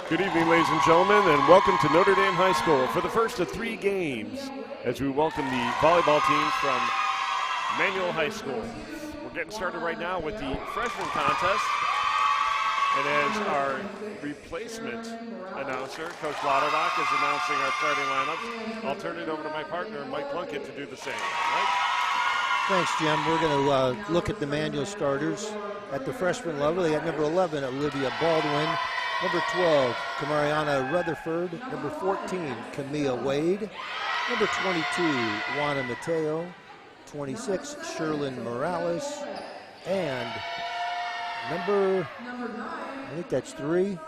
Good evening, ladies and gentlemen, and welcome to Notre Dame High School for the first of 3 games as we welcome the volleyball teams from Manual High School. We're getting started right now with the freshman contest. And as our replacement announcer, Coach Lauterbach, is announcing our starting lineups, I'll turn it over to my partner, Mike Plunkett, to do the same. Mike? Thanks, Jim. We're going to look at the Manual starters at the freshman level. They got number 11, Olivia Baldwin. Number 12, Kamariana Rutherford. Number 14, Camilla Wade. Number 22, Juana Mateo. 26, Sherlyn Morales. And number, I think that's 3,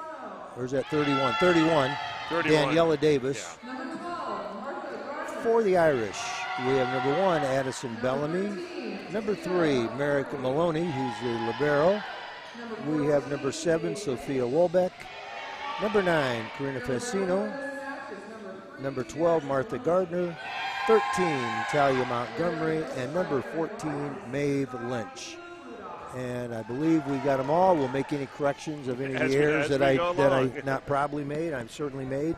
or is that 31? 31, Daniela Davis. Yeah. For the Irish, we have number 1, Addison Bellamy. Number 3, Merrick Maloney, who's the libero. We have number 7, Sophia Wolbeck. Number 9, Karina Fassino. Number 12, Martha Gardner. 13, Talia Montgomery. And number 14, Maeve Lynch. And I believe we got them all. We'll make any corrections of any errors that I not probably made. I've certainly made.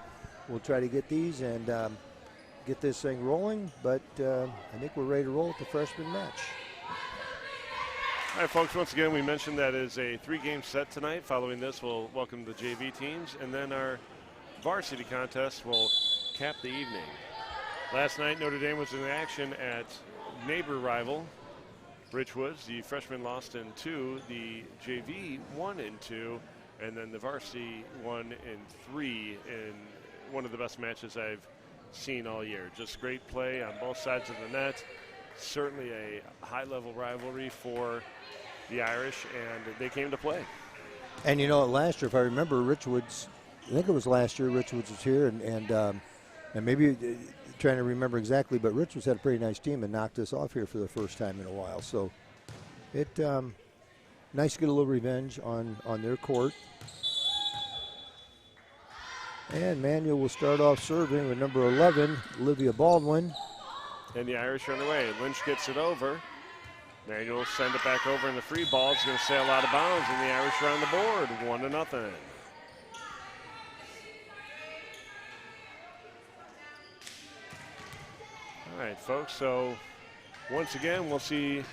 We'll try to get these and get this thing rolling. But I think we're ready to roll at the freshman match. All right, folks, once again, we mentioned that is a 3-game set tonight. Following this, we'll welcome the JV teams, and then our varsity contest will cap the evening. Last night, Notre Dame was in action at neighbor rival Bridgewoods. The freshmen lost in 2, the JV 1 in 2, and then the varsity 1 in 3 in one of the best matches I've seen all year. Just great play on both sides of the net. Certainly a high-level rivalry for the Irish, and they came to play. And you know, last year, if I remember, Richwoods, I think it was last year, Richwoods was here, and maybe trying to remember exactly, but Richwoods had a pretty nice team and knocked us off here for the first time in a while. So it nice to get a little revenge on their court. And Manual will start off serving with number 11, Olivia Baldwin. And the Irish are on their way. Lynch gets it over. Manual send it back over, and the free ball is going to sail out of bounds, and the Irish are on the board, 1-0. All right, folks, so once again, we'll see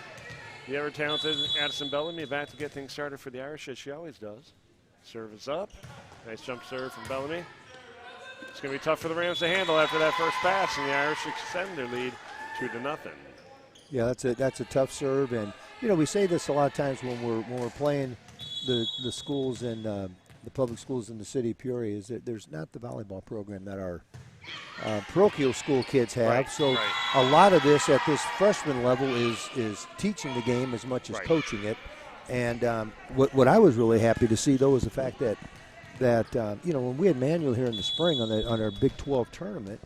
the ever-talented Addison Bellamy back to get things started for the Irish, as she always does. Serve is up. Nice jump serve from Bellamy. It's going to be tough for the Rams to handle after that first pass, and the Irish extend their lead 2-0. Yeah, that's a tough serve, and you know we say this a lot of times when we're playing the schools in the public schools in the city of Peoria, is that there's not the volleyball program that our parochial school kids have. Right, so a lot of this at this freshman level is teaching the game as much as coaching it. And what I was really happy to see though was the fact that you know, when we had Manual here in the spring on our Big 12 tournament,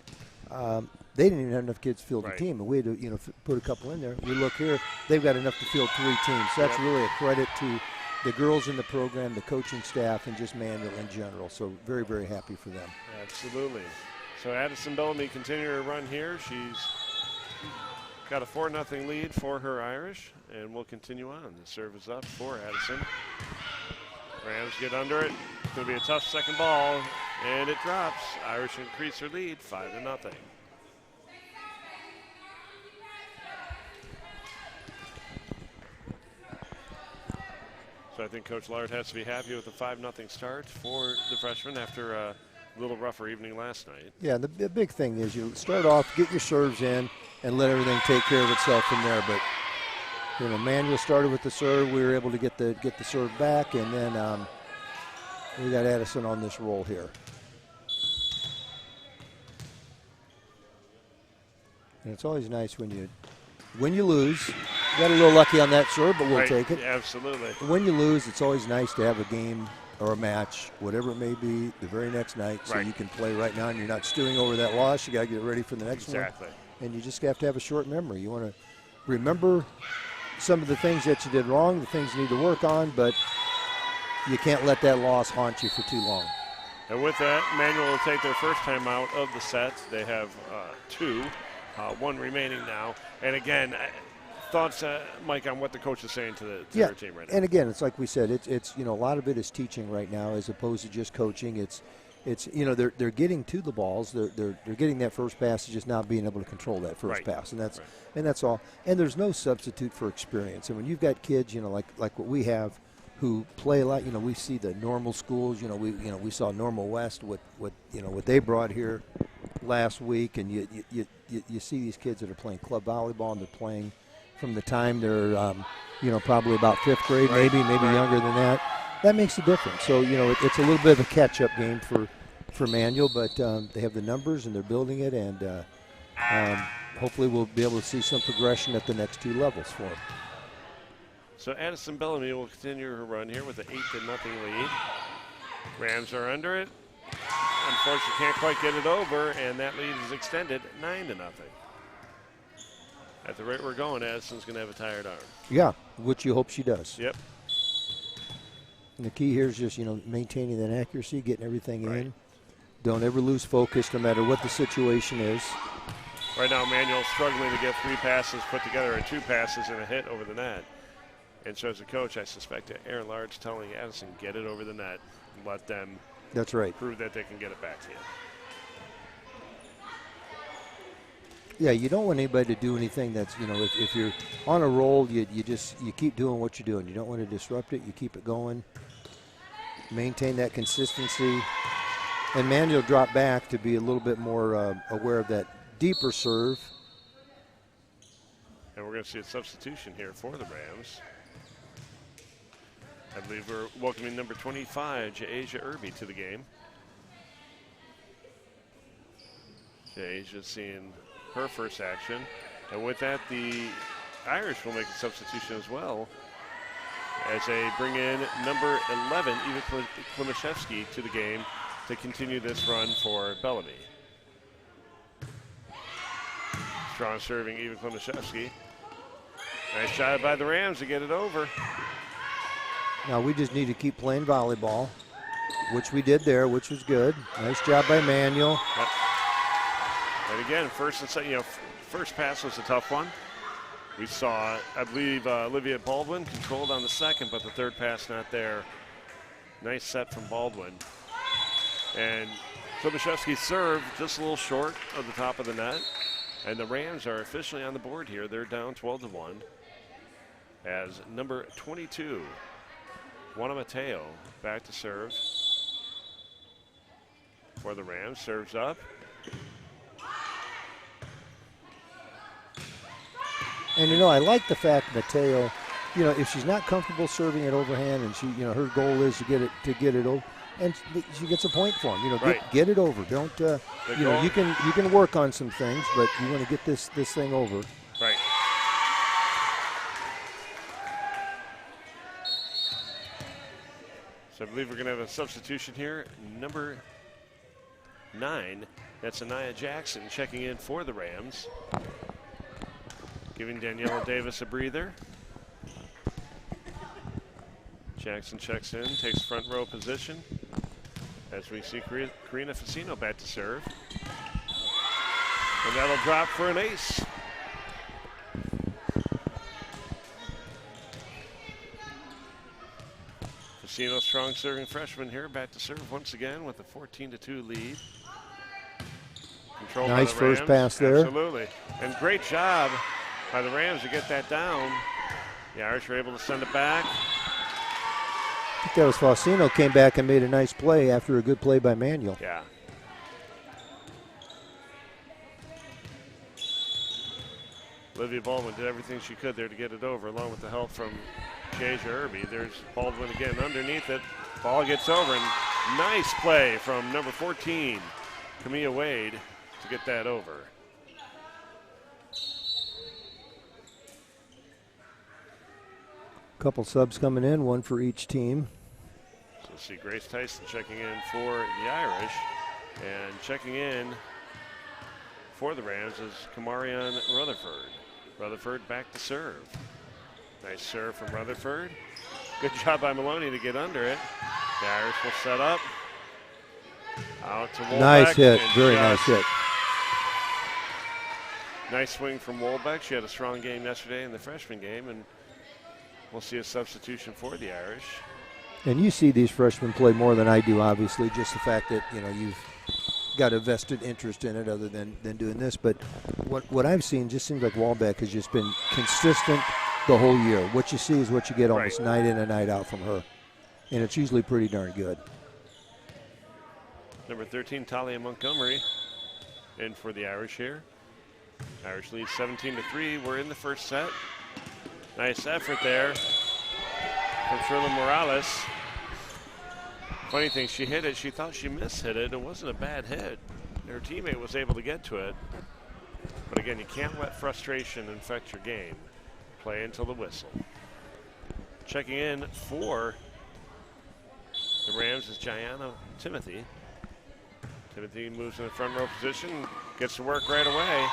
they didn't even have enough kids to field the team, and we had to put a couple in there. We look here; they've got enough to field 3 teams. So that's really a credit to the girls in the program, the coaching staff, and just Manual in general. So very, very happy for them. Absolutely. So Addison Bellamy continuing her run here. She's got a 4-0 lead for her Irish, and we'll continue on. The serve is up for Addison. Rams get under it. It's going to be a tough second ball, and it drops. Irish increase their lead 5-0. So I think Coach Lard has to be happy with the 5-0 start for the freshmen after a little rougher evening last night. Yeah, the big thing is you start off, get your serves in, and let everything take care of itself from there. But you know, Manual started with the serve. We were able to get the serve back, and then we got Addison on this roll here. And it's always nice when you lose. Got a little lucky on that serve, but we'll take it. Absolutely. When you lose, it's always nice to have a game or a match, whatever it may be, the very next night, so you can play right now and you're not stewing over that loss. You got to get ready for the next one. Exactly. And you just have to have a short memory. You want to remember some of the things that you did wrong, the things you need to work on, but you can't let that loss haunt you for too long. And with that, Manual will take their first time out of the set. They have 2, 1 remaining now. And again, thoughts, Mike, on what the coach is saying to their team right now? And again, it's like we said, it's a lot of it is teaching right now as opposed to just coaching. It's they're getting to the balls. They're getting that first pass, just not being able to control that first pass, and that's all. And there's no substitute for experience. And when you've got kids, like what we have, who play a lot, we see the normal schools. We saw Normal West what they brought here last week, and you see these kids that are playing club volleyball, and they're playing from the time they're probably about 5th grade, maybe younger than that. That makes a difference. So it's a little bit of a catch-up game for Manual, but they have the numbers and they're building it, and hopefully we'll be able to see some progression at the next 2 levels for them. So Addison Bellamy will continue her run here with an 8-0 lead. Rams are under it. Unfortunately, can't quite get it over, and that lead is extended 9-0. At the rate we're going, Addison's going to have a tired arm. Yeah, which you hope she does. Yep. And the key here is just, maintaining that accuracy, getting everything in. Don't ever lose focus no matter what the situation is. Right now, Manuel's struggling to get 3 passes put together, or 2 passes and a hit over the net. And so as a coach, I suspect that Aaron Large telling Addison, get it over the net and let them prove that they can get it back to you. Yeah, you don't want anybody to do anything that's, if you're on a roll, you keep doing what you're doing. You don't want to disrupt it. You keep it going. Maintain that consistency. And Manuel drop back to be a little bit more aware of that deeper serve. And we're going to see a substitution here for the Rams. I believe we're welcoming number 25, Ja'Asia Irby, to the game. Ja'Asia seeing her first action. And with that, the Irish will make a substitution as well, as they bring in number 11, Eva Klimaszewski, to the game to continue this run for Bellamy. Strong serving, Eva Klimaszewski. Nice shot by the Rams to get it over. Now we just need to keep playing volleyball, which we did there, which was good. Nice job by Manuel. Yep. And again, first pass was a tough one. We saw, I believe, Olivia Baldwin controlled on the second, but the third pass not there. Nice set from Baldwin. And Klimaszewski's serve just a little short of the top of the net. And the Rams are officially on the board here. They're down 12-1 as number 22, Juana Mateo, back to serve for the Rams. Serves up. And, I like the fact Mateo, if she's not comfortable serving it overhand, and she, her goal is to get it over, and she gets a point for him. Get it over. Don't, you can work on some things, but you want to get this thing over. Right. So I believe we're going to have a substitution here. Number 9, that's Anaya Jackson checking in for the Rams, giving Daniela Davis a breather. Jackson checks in, takes front row position as we see Karina Facino back to serve. And that'll drop for an ace. Facino, strong serving freshman here, back to serve once again with a 14-2 lead. Controlled nice by the Rams. First pass there. Absolutely. And great job by the Rams to get that down. The Irish were able to send it back. I think that was Facino came back and made a nice play after a good play by Manuel. Yeah. Olivia Baldwin did everything she could there to get it over, along with the help from Ja'Asia Irby. There's Baldwin again underneath it. Ball gets over, and nice play from number 14, Camilla Wade, to get that over. Couple subs coming in, one for each team. So see Grace Tyson checking in for the Irish, and checking in for the Rams is Kamarion Rutherford. Rutherford back to serve. Nice serve from Rutherford. Good job by Maloney to get under it. The Irish will set up. Out to Wolbeck. Nice hit, very nice hit. Nice swing from Wolbeck. She had a strong game yesterday in the freshman game, and we'll see a substitution for the Irish. And you see these freshmen play more than I do, obviously, just the fact that, you've got a vested interest in it other than doing this. But what I've seen just seems like Wolbeck has just been consistent the whole year. What you see is what you get almost night in and night out from her. And it's usually pretty darn good. Number 13, Talia Montgomery, in for the Irish here. Irish lead 17-3. We're in the first set. Nice effort there from Sherlyn Morales. Funny thing, she hit it. She thought she mishit it. It wasn't a bad hit. Her teammate was able to get to it. But again, you can't let frustration infect your game. Play until the whistle. Checking in for the Rams is Gianna Timothy. Timothy moves in the front row position, gets to work right away.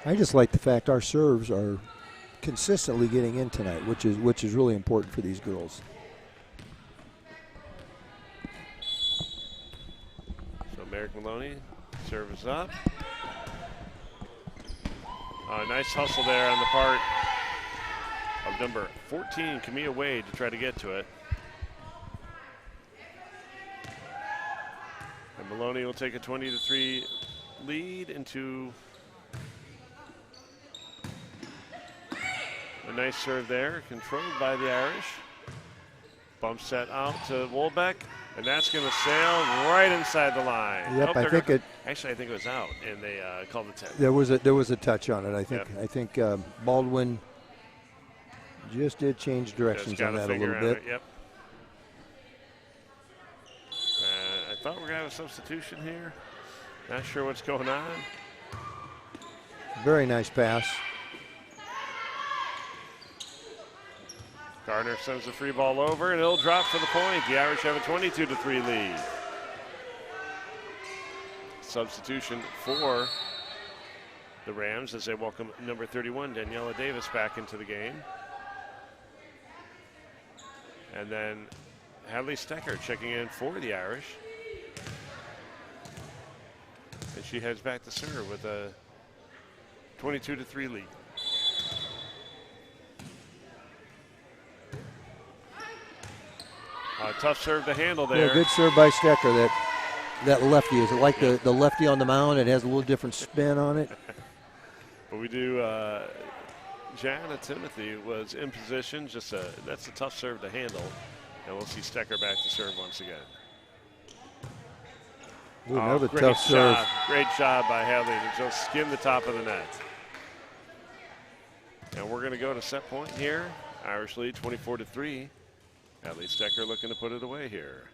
I just like the fact our serves are consistently getting in tonight, which is really important for these girls. So Merrick Maloney, serve is up. Nice hustle there on the part of number 14, Camilla Wade, to try to get to it. And Maloney will take a 20-3 lead into a nice serve there, controlled by the Irish. Bump set out to Wolbeck, and that's going to sail right inside the line. Yep, I think actually, I think it was out, and they called the 10. There was a touch on it. I think Baldwin just did change directions on that a little bit. Yep. I thought we were going to have a substitution here. Not sure what's going on. Very nice pass. Gardner sends the free ball over, and it'll drop for the point. The Irish have a 22-3 lead. Substitution for the Rams as they welcome number 31, Daniela Davis, back into the game. And then Hadley Stecker checking in for the Irish. And she heads back to serve with a 22-3 lead. Tough serve to handle there. Yeah, good serve by Stecker. That lefty, is it like the lefty on the mound? It has a little different spin on it. But we do. Gianna Timothy was in position. That's a tough serve to handle, and we'll see Stecker back to serve once again. Ooh, another tough serve. Great job by Hadley to just skim the top of the net. And we're going to go to set point here. Irish lead 24-3. Hadley Stecker looking to put it away here.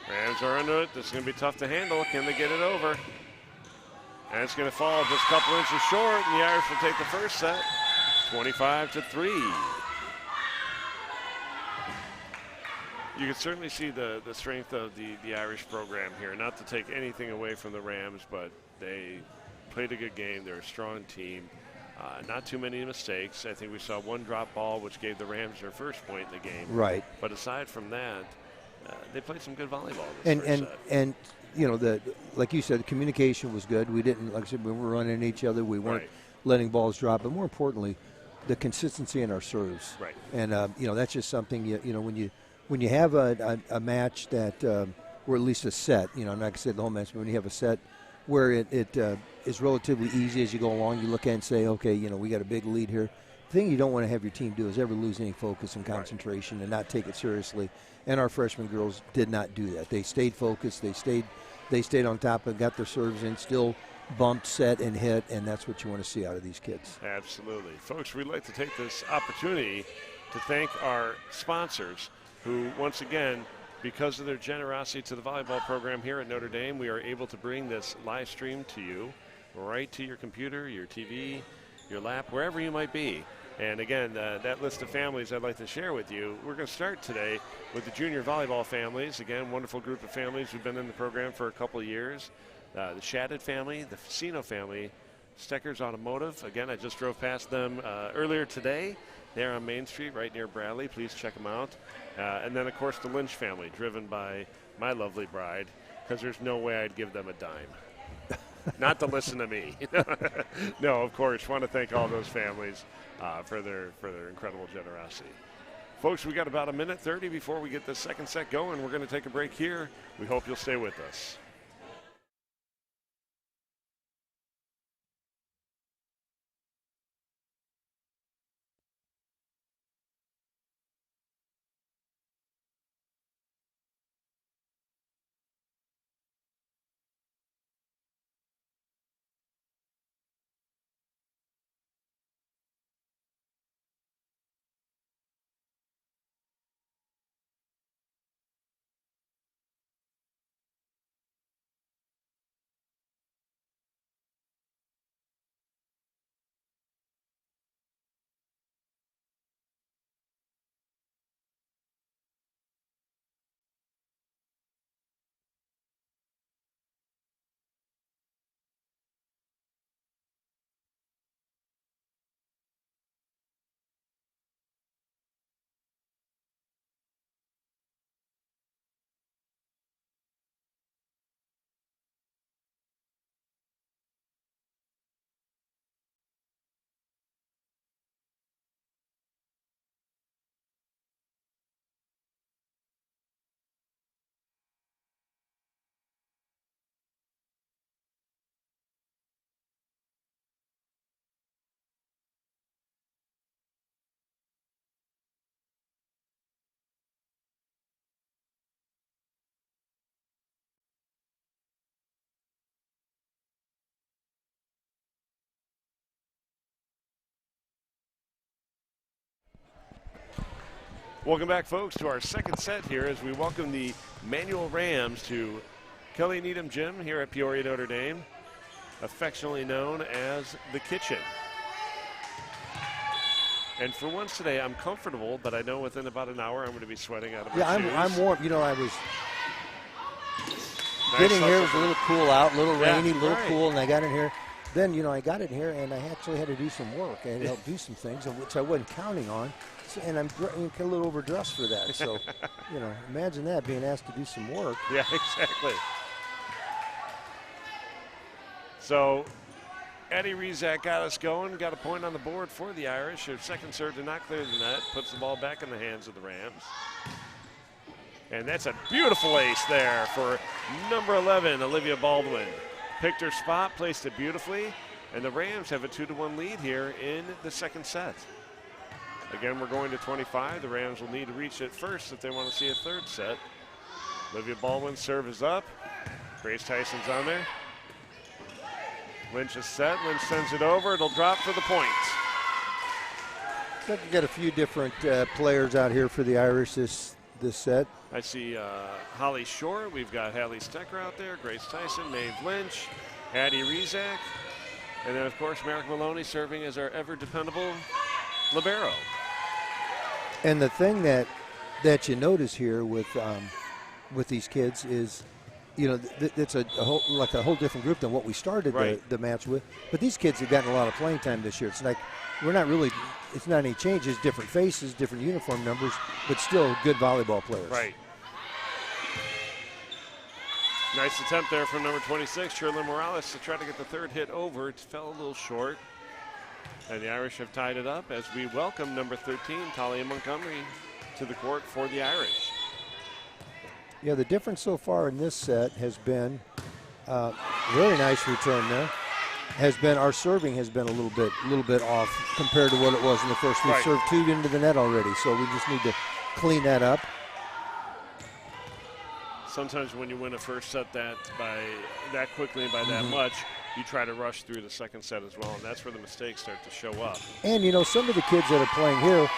Rams are into it. This is going to be tough to handle. Can they get it over? And it's going to fall just a couple inches short, and the Irish will take the first set, 25-3. You can certainly see the strength of the Irish program here. Not to take anything away from the Rams, but they played a good game. They're a strong team. Not too many mistakes. I think we saw one drop ball, which gave the Rams their first point in the game. Right. But aside from that, they played some good volleyball this first set. And you know, like you said, the communication was good. We didn't, like I said, we were running each other. We weren't letting balls drop. But more importantly, the consistency in our serves. Right. And you know, that's just something when you have a match that, or at least a set. You know, I'm not gonna say the whole match, but when you have a set where it is relatively easy as you go along, you look at it and say, okay, you know, we got a big lead here. The thing you don't want to have your team do is ever lose any focus and concentration and not take it seriously. And our freshman girls did not do that. They stayed focused. They stayed on top and got their serves in, still bumped, set, and hit, and that's what you want to see out of these kids. Absolutely. Folks, we'd like to take this opportunity to thank our sponsors who, once again, because of their generosity to the volleyball program here at Notre Dame, we are able to bring this live stream to you right to your computer, your TV, your lap, wherever you might be. And again, that list of families I'd like to share with you, we're going to start today with the junior volleyball families. Again, wonderful group of families who've been in the program for a couple of years. The Shadid family, the Facino family, Stecker's Automotive. Again, I just drove past them earlier today. They're on Main Street right near Bradley. Please check them out. And then, of course, the Lynch family, driven by my lovely bride, because there's no way I'd give them a dime. not to listen to me. No, of course. Want to thank all those families for their incredible generosity. Folks, we got about a minute 30 before we get the second set going. We're going to take a break here. We hope you'll stay with us. Welcome back, folks, to our second set here as we welcome the Manual Rams to Kelly Needham Gym here at Peoria, Notre Dame, affectionately known as the Kitchen. And for once today, I'm comfortable, but I know within about an hour I'm going to be sweating out of my shoes. I'm warm. You know, I was Nice getting here. It was hustle. a little cool out, a little rainy, a little right. cool, and I got in here. Then, you know, I got in here, and I actually had to do some work. I had to help do some things, which I wasn't counting on. So, and I'm a little overdressed for that. So, you know, imagine that, being asked to do some work. Yeah, exactly. So, Eddie Rizak got us going, got a point on the board for the Irish. Their second serve did not clear the net, puts the ball back in the hands of the Rams. And that's a beautiful ace there for number 11, Olivia Baldwin. Picked her spot, placed it beautifully, and the Rams have a 2-1 lead here in the second set. Again, we're going to 25. The Rams will need to reach it first if they want to see a third set. Olivia Baldwin's serve is up. Grace Tyson's on there. Lynch is set. Lynch sends it over. It'll drop for the point. So I could get a few different players out here for the Irish this set. I see Holly Shore. We've got Hallie Stecker out there. Grace Tyson, Maeve Lynch, Hattie Rizak. And then, of course, Merrick Maloney serving as our ever-dependable libero. And the thing that you notice here with these kids is, you know, it's a whole different group than what we started the match with. But these kids have gotten a lot of playing time this year. It's like it's not any changes, different faces, different uniform numbers, but still good volleyball players. Right. Nice attempt there from number 26, Shirley Morales, to try to get the third hit over. It fell a little short. And the Irish have tied it up as we welcome number 13, Talia Montgomery, to the court for the Irish. Yeah, the difference so far in this set has been very nice return there. Our serving has been a little bit off compared to what it was in the first. We served 2 into the net already, so we just need to clean that up. Sometimes when you win a first set that quickly and by that much, you try to rush through the second set as well, and that's where the mistakes start to show up. And, you know, some of the kids that are playing here,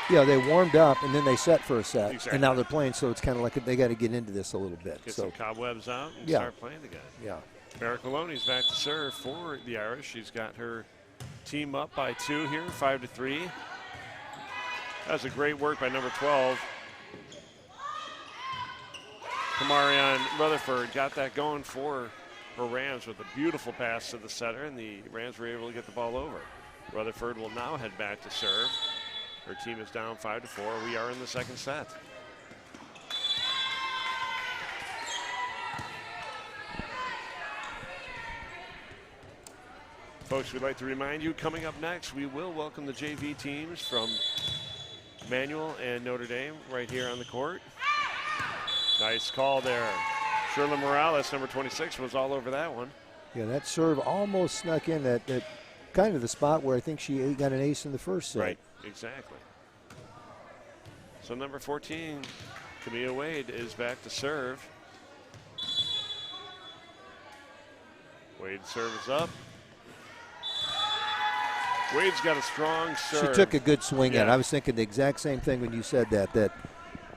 yeah, they warmed up and then they set for a set, exactly. And now they're playing, so it's kind of like they got to get into this a little bit. Get some cobwebs out and start playing again. Yeah. Merrick Maloney's back to serve for the Irish. She's got her team up by 2 here, 5-3. That was a great work by number 12. Kamarion Rutherford got that going for her Rams with a beautiful pass to the setter, and the Rams were able to get the ball over. Rutherford will now head back to serve. Her team is down 5-4. We are in the second set. Folks, we'd like to remind you, coming up next, we will welcome the JV teams from Manual and Notre Dame right here on the court. Nice call there. Sherlyn Morales, number 26, was all over that one. Yeah, that serve almost snuck in that kind of the spot where I think she got an ace in the first set. Right, exactly. So number 14, Camille Wade, is back to serve. Wade serve is up. Wade's got a strong serve. She took a good swing at it. Yeah. I was thinking the exact same thing when you said that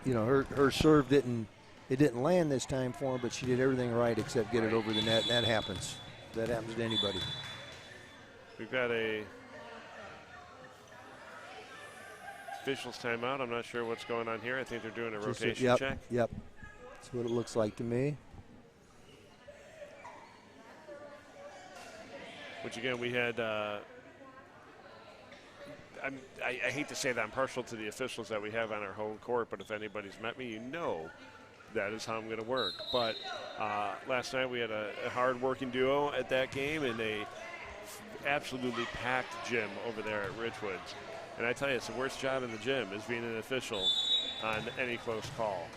you know, her serve didn't land this time for her, but she did everything right except get it over the net, and that happens. That happens to anybody. We've got a officials timeout. I'm not sure what's going on here. I think they're doing a rotation check. Yep. That's what it looks like to me. Which again, we had. I hate to say that I'm partial to the officials that we have on our home court, but if anybody's met me, you know that is how I'm going to work. But last night we had a hard-working duo at that game in a absolutely packed gym over there at Richwoods. And I tell you, it's the worst job in the gym is being an official on any close call.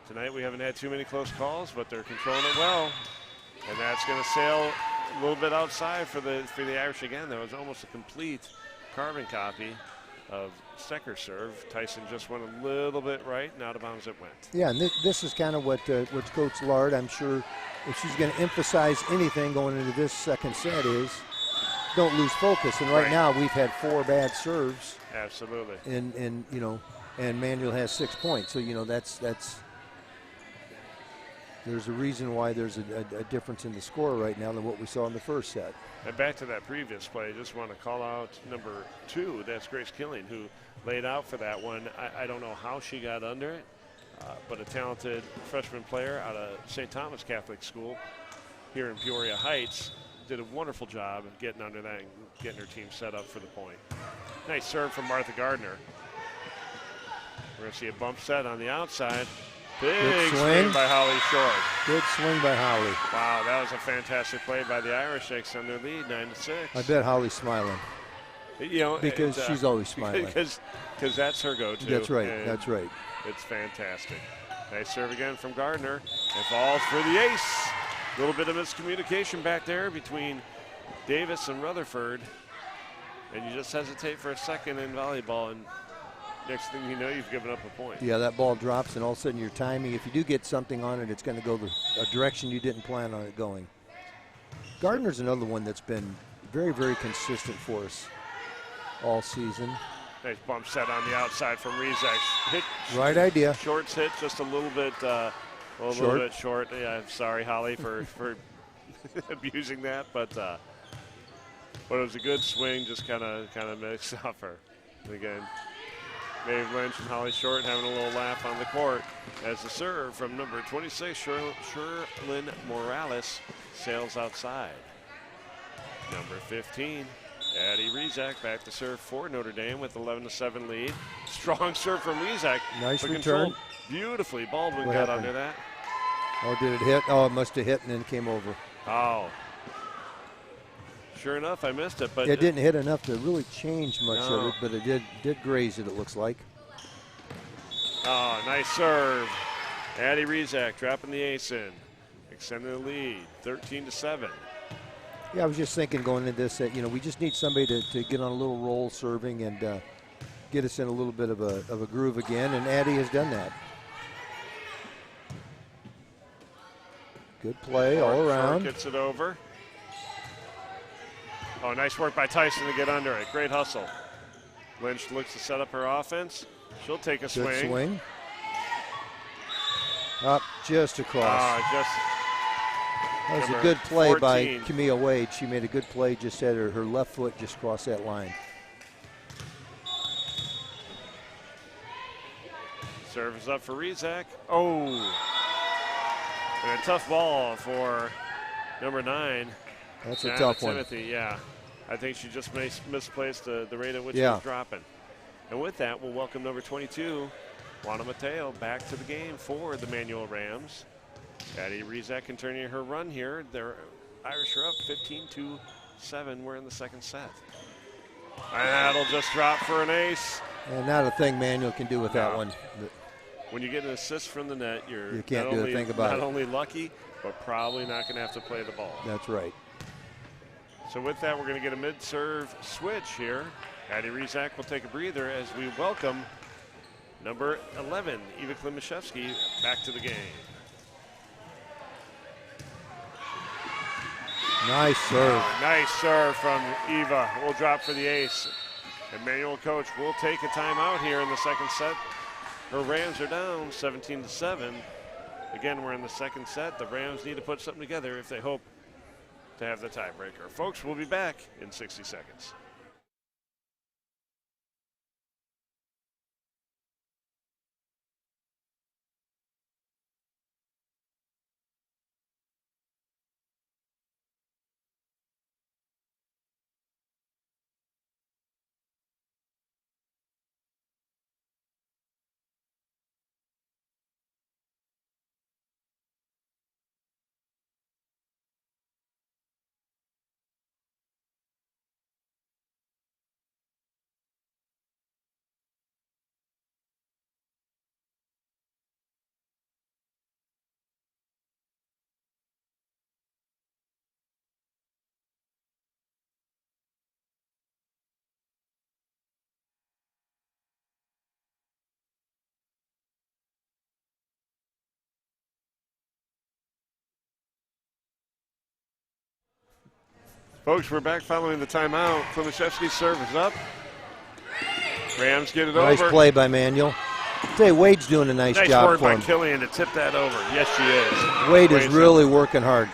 Tonight we haven't had too many close calls, but they're controlling it well. And that's going to sail a little bit outside for the Irish again. That was almost a complete carbon copy of Stecker's serve. Tyson just went a little bit right, and out of bounds it went. Yeah, and this is kind of what Coach Lard, I'm sure, if she's going to emphasize anything going into this second set is don't lose focus. And right now we've had 4 bad serves. Absolutely. And you know, and Manuel has 6 points. So, you know, that's there's a reason why there's a difference in the score right now than what we saw in the first set. And back to that previous play, I just want to call out number 2. That's Grace Killing, who laid out for that one. I don't know how she got under it, but a talented freshman player out of St. Thomas Catholic School here in Peoria Heights did a wonderful job of getting under that and getting her team set up for the point. Nice serve from Martha Gardner. We're going to see a bump set on the outside. Big swing by Holly Short. Good swing by Holly. Wow, that was a fantastic play by the Irish. They extend their lead 9-6. I bet Holly's smiling. You know, because she's always smiling. Because that's her go-to. That's right. That's right. It's fantastic. Nice serve again from Gardner. It falls for the ace. A little bit of miscommunication back there between Davis and Rutherford. And you just hesitate for a second in volleyball, and next thing you know, you've given up a point. Yeah, that ball drops, and all of a sudden your timing, if you do get something on it, it's going to go a direction you didn't plan on it going. Gardner's another one that's been very, very consistent for us all season. Nice bump set on the outside from Rizek. Hit. Right idea. Short's hit just a little bit short. Yeah, I'm sorry, Holly, for abusing that, but it was a good swing, just kind of mixed off her. And again, Maeve Lynch and Holly Short having a little laugh on the court as the serve from number 26, Sherlyn Morales, sails outside. Number 15, Addie Rizek back to serve for Notre Dame with 11-7 lead. Strong serve from Rizek. Nice but return. Beautifully. Baldwin What got happened? under that. Oh, did it hit? Oh, it must have hit and then came over. Oh. Sure enough, I missed it, but it didn't hit enough to really change much No. of it, but it did graze it looks like. Oh, nice serve. Addie Rizek dropping the ace in, extending the lead, 13-7. Yeah, I was just thinking going into this that, you know, we just need somebody to get on a little roll serving and get us in a little bit of a groove again, and Addie has done that. Good play all around. Gets it over. Oh, nice work by Tyson to get under it. Great hustle. Lynch looks to set up her offense. She'll take a Good swing. swing. Up just across. That was a good play 14. by Camille Wade. She made a good play, just had her left foot just cross that line. Serve is up for Rizek. Oh. And a tough ball for number 9. That's a tough one. Timothy, yeah. I think she just misplaced the rate at which she Yeah. was dropping. And with that, we'll welcome number 22, Juana Mateo, back to the game for the Manual Rams. Addie Rizek continuing her run here. Their Irish are up 7. We're in the second set. And that'll just drop for an ace. And not a thing Manuel can do with that one. When you get an assist from the net, you can't do a thing about it. Not only lucky, but probably not going to have to play the ball. That's right. So with that, we're going to get a mid-serve switch here. Addie Rizak will take a breather as we welcome number 11, Eva Klimaszewski, back to the game. Nice serve. Nice serve from Eva. We'll drop for the ace. And Manuel coach will take a timeout here in the second set. Her Rams are down 17-7. Again, we're in the second set. The Rams need to put something together if they hope to have the tiebreaker. Folks, we'll be back in 60 seconds. Folks, we're back following the timeout. Klimaszewski's serve is up. Rams get it over. Nice play by Manuel. Say Wade's doing a nice job Nice work for by him. Killian to tip that over. Yes, she is. Wade is really working hard.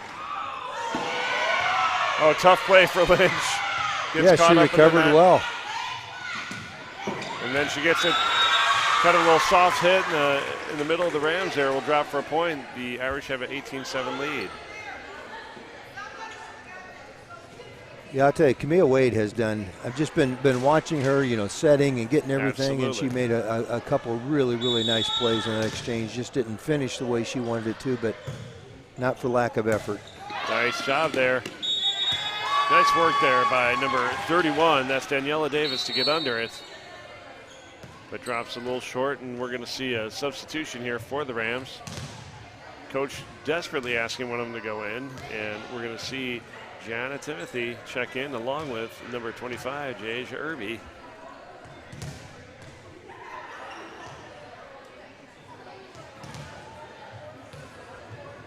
Oh, tough play for Lynch. Yeah, she recovered well. And then she gets it, kind of a little soft hit in the middle of the Rams there. Will drop for a point. The Irish have an 18-7 lead. Yeah, I'll tell you, Camille Wade has done. I've just been watching her, setting and getting everything, Absolutely. and she made a couple really, really nice plays in that exchange. Just didn't finish the way she wanted it to, but not for lack of effort. Nice job there. Nice work there by number 31. That's Daniela Davis to get under it. But drops a little short, and we're going to see a substitution here for the Rams. Coach desperately asking one of them to go in, and we're going to see Gianna Timothy check in along with number 25, Jasia Irby.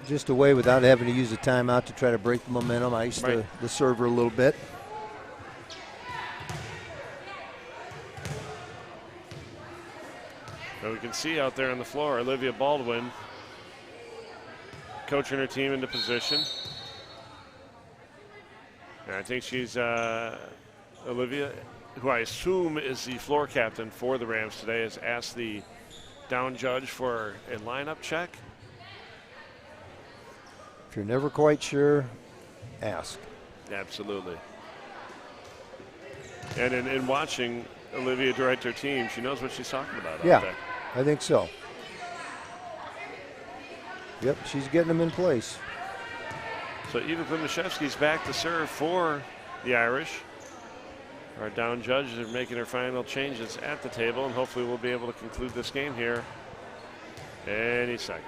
Just a way without having to use a timeout to try to break the momentum, ice the server a little bit. Now we can see out there on the floor, Olivia Baldwin coaching her team into position. And I think she's Olivia, who I assume is the floor captain for the Rams today, has asked the down judge for a lineup check. If you're never quite sure, ask. Absolutely. And in watching Olivia direct her team, she knows what she's talking about. Yeah, I think so. Yep, she's getting them in place. So Eva Klimaszewski's back to serve for the Irish. Our down judges are making their final changes at the table, and hopefully we'll be able to conclude this game here any second.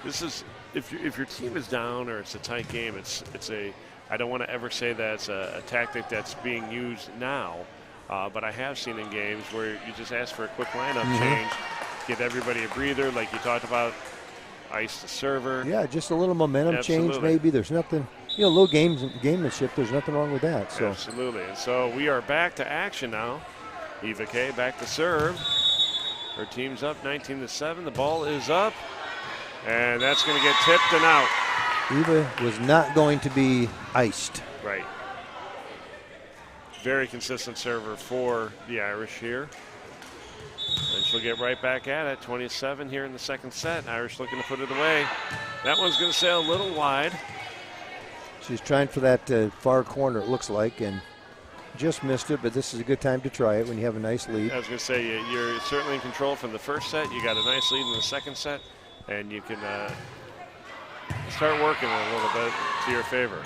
This is, if your team is down or it's a tight game, I don't want to ever say that it's a tactic that's being used now, but I have seen in games where you just ask for a quick lineup change, give everybody a breather, like you talked about, ice the server. Yeah, just a little momentum change maybe. There's nothing, little gamemanship, there's nothing wrong with that. So. Absolutely. And so we are back to action now. Eva Kay back to serve. Her team's up 19-7. The ball is up, and that's going to get tipped and out. Eva was not going to be iced. Right. Very consistent server for the Irish here. And she'll get right back at it. 27 here in the second set. Irish looking to put it away. That one's going to sail a little wide. She's trying for that far corner, it looks like, and just missed it, but this is a good time to try it when you have a nice lead. I was going to say, you're certainly in control from the first set. You got a nice lead in the second set, and you can start working a little bit to your favor.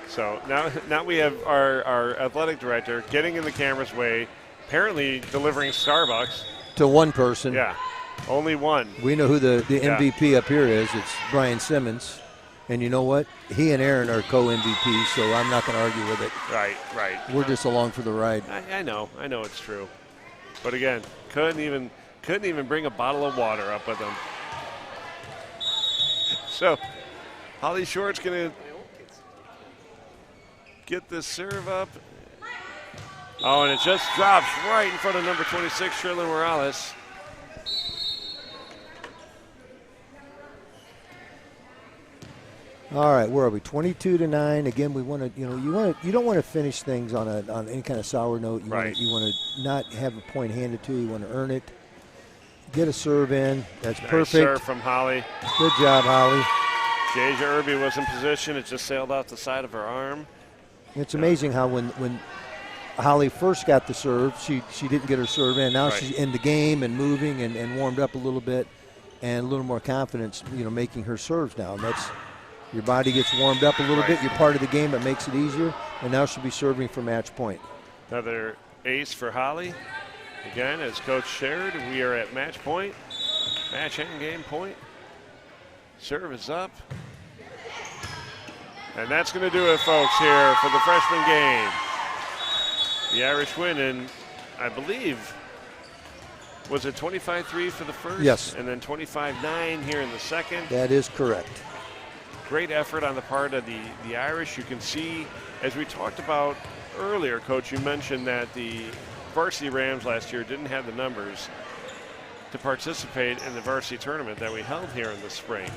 So now we have our athletic director getting in the camera's way, apparently delivering Starbucks. To one person. Yeah, only one. We know who the MVP up here is. It's Brian Simmons. And you know what? He and Aaron are co-MVPs, so I'm not going to argue with it. Right. We're just along for the ride. I know it's true. But again, couldn't even bring a bottle of water up with them. So Holly Short's going to get this serve up. Oh, and it just drops right in front of number 26, Sherlyn Morales. All right, where are we? 22-9. Again, we want to, you don't want to finish things on any kind of sour note. You want to not have a point handed to you. You want to earn it. Get a serve in. That's Nice perfect. Serve from Holly. Good job, Holly. Jasia Irby was in position. It just sailed off the side of her arm. It's amazing how when Holly first got the serve, she didn't get her serve in. Now she's in the game and moving and warmed up a little bit and a little more confidence, making her serves now. And that's, your body gets warmed up a little bit. You're part of the game. It makes it easier. And now she'll be serving for match point. Another ace for Holly. Again, as Coach shared, we are at match point. Match end game point. Serve is up. And that's going to do it, folks, here for the freshman game. The Irish win, and I believe, was it 25-3 for the first? Yes. And then 25-9 here in the second. That is correct. Great effort on the part of the Irish. You can see, as we talked about earlier, Coach, you mentioned that the varsity Rams last year didn't have the numbers to participate in the varsity tournament that we held here in the spring.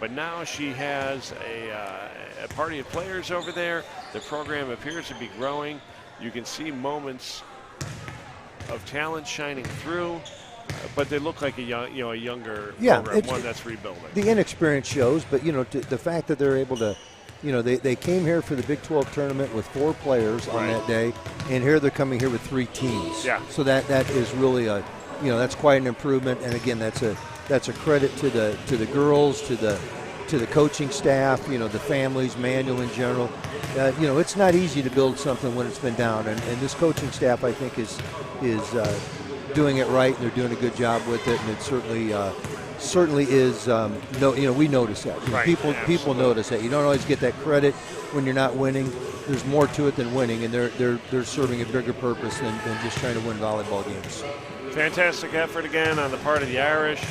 But now she has a party of players over there. The program appears to be growing. You can see moments of talent shining through, but they look like a younger program, one that's rebuilding. The inexperience shows, but the fact that they're able to, they came here for the Big 12 tournament with 4 players on that day, and here they're coming here with 3 teams. Yeah. So that is really that's quite an improvement, and again, that's a credit to the girls, to the coaching staff, the families, Manual in general. It's not easy to build something when it's been down, and this coaching staff, I think, is doing it right, and they're doing a good job with it, and it certainly is. We notice that. People notice that. You don't always get that credit when you're not winning. There's more to it than winning, and they're serving a bigger purpose than just trying to win volleyball games. Fantastic effort again on the part of the Irish.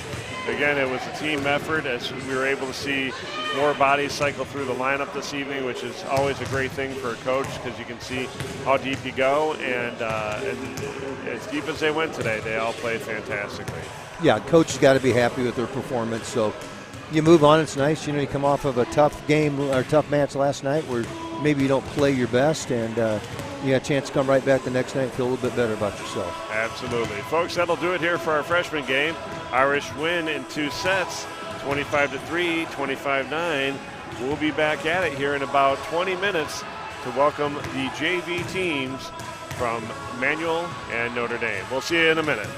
Again, it was a team effort as we were able to see more bodies cycle through the lineup this evening, which is always a great thing for a coach because you can see how deep you go. And as deep as they went today, they all played fantastically. Yeah, coach has got to be happy with their performance. So you move on. It's nice. You come off of a tough game or tough match last night where maybe you don't play your best, and you got a chance to come right back the next night and feel a little bit better about yourself. Absolutely. Folks, that'll do it here for our freshman game. Irish win in 2 sets, 25-3, 25-9. We'll be back at it here in about 20 minutes to welcome the JV teams from Manual and Notre Dame. We'll see you in a minute.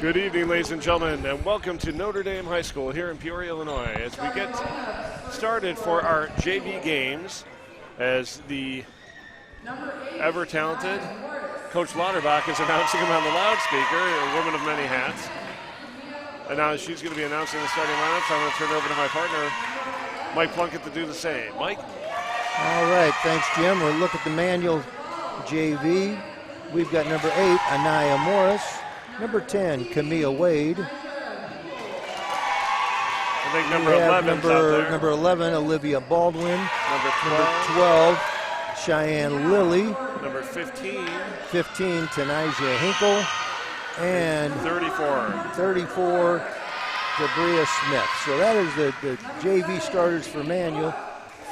Good evening, ladies and gentlemen, and welcome to Notre Dame High School here in Peoria, Illinois, as we get started for our JV games, as the ever-talented Coach Lauterbach is announcing them on the loudspeaker, a woman of many hats. And now she's going to be announcing the starting lineup, so I'm going to turn it over to my partner, Mike Plunkett, to do the same. Mike? All right, thanks, Jim. We'll look at the manual JV. We've got number 8, Anaya Morris. Number 10, Camille Wade. I think number 11 number 11, Olivia Baldwin. Number 12, Cheyenne Lilly. Number 15, Tanasia Hinkle. And 34, Debria Smith. So that is the JV starters for Manual.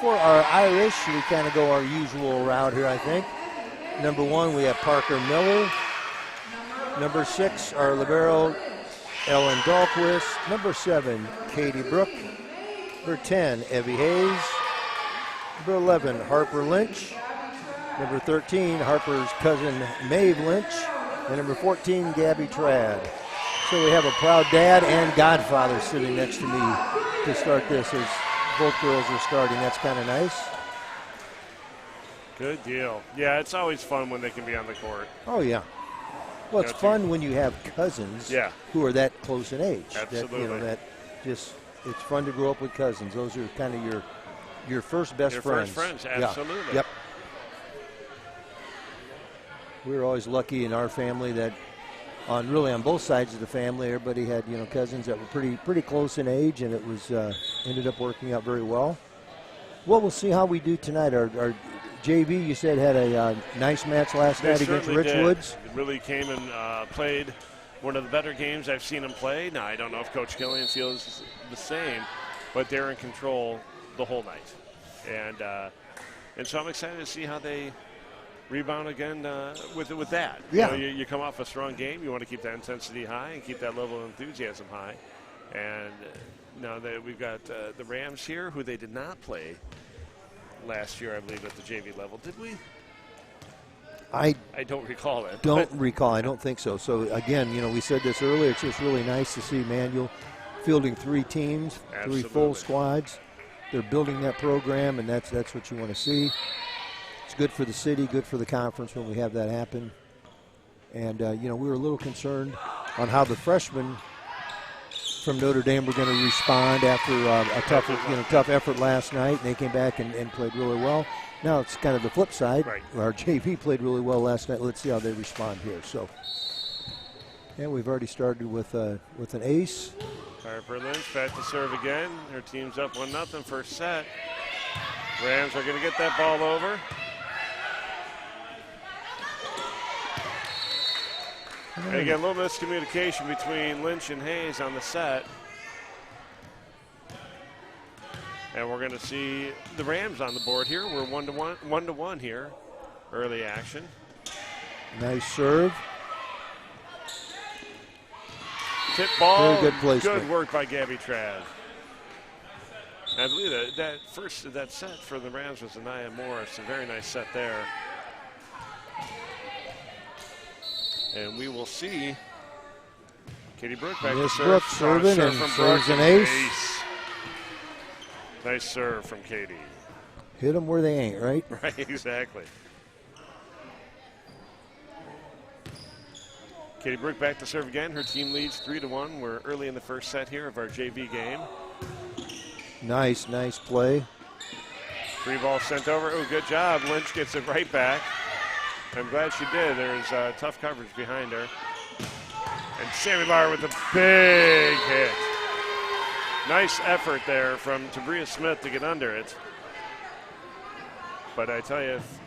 For our Irish, we kind of go our usual route here, I think. Number 1, we have Parker Miller. Number 6, our libero, Ellen Dahlquist. Number 7, Katie Brook. Number 10, Evie Hayes. Number 11, Harper Lynch. Number 13, Harper's cousin, Maeve Lynch. And number 14, Gabby Trad. So we have a proud dad and godfather sitting next to me to start this as both girls are starting. That's kind of nice. Good deal. Yeah, it's always fun when they can be on the court. Oh, yeah. Well, it's fun when you have cousins who are that close in age. Absolutely. It's fun to grow up with cousins. Those are kind of your first best friends. First friends, absolutely. Yeah. Yep. We were always lucky in our family that on both sides of the family, everybody had, cousins that were pretty close in age, and it was ended up working out very well. Well, we'll see how we do tonight. Our JV, you said, had a nice match last night against Richwoods. It really came and played one of the better games I've seen them play. Now, I don't know if Coach Killian feels the same, but they're in control the whole night. And so I'm excited to see how they rebound again with that. Yeah. You come off a strong game. You want to keep that intensity high and keep that level of enthusiasm high. And now that we've got the Rams here, who they did not play last year, I believe, at the JV level. Did we? I don't recall it. I don't think so. So, again, we said this earlier. It's just really nice to see Manual fielding 3 teams, Absolutely. 3 full squads. They're building that program, and that's what you want to see. It's good for the city, good for the conference when we have that happen. And, we were a little concerned on how the freshmen from Notre Dame were going to respond after a tough effort last night. And they came back and played really well. Now it's kind of the flip side. Right. Our JV played really well last night. Let's see how they respond here. So, yeah, we've already started with an ace. Harper Lynch back to serve again. Her team's up 1-0 first set. Rams are going to get that ball over. And again, a little miscommunication between Lynch and Hayes on the set. And we're going to see the Rams on the board here. We're 1-1 here. Early action. Nice serve. Tip ball. Very good placement. Good work by Gabby Trad. I believe that set for the Rams was Anaya Morris. A very nice set there. And we will see Katie Brook back to serve. Brooks serving and serves an ace. Nice serve from Katie. Hit them where they ain't, right? Right, exactly. Katie Brook back to serve again. Her team leads 3-1. We're early in the first set here of our JV game. Nice play. Free ball sent over. Oh, good job. Lynch gets it right back. I'm glad she did. There's tough coverage behind her. And Sammy Lauer with a big hit. Nice effort there from Tabria Smith to get under it. But I tell you, if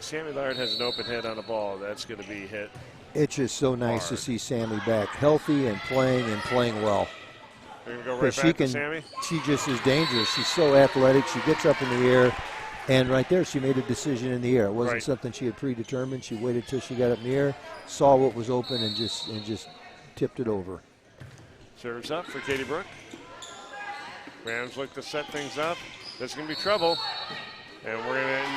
Sammy Lauer has an open hit on a ball, that's going to be hit. It's just so nice to see Sammy back healthy and playing well. We're going to go right back to Sammy. She just is dangerous. She's so athletic. She gets up in the air. And right there, she made a decision in the air. It wasn't something she had predetermined. She waited till she got up in the air, saw what was open, and just tipped it over. Serves up for Katie Brook. Rams look to set things up. There's going to be trouble. And we're going to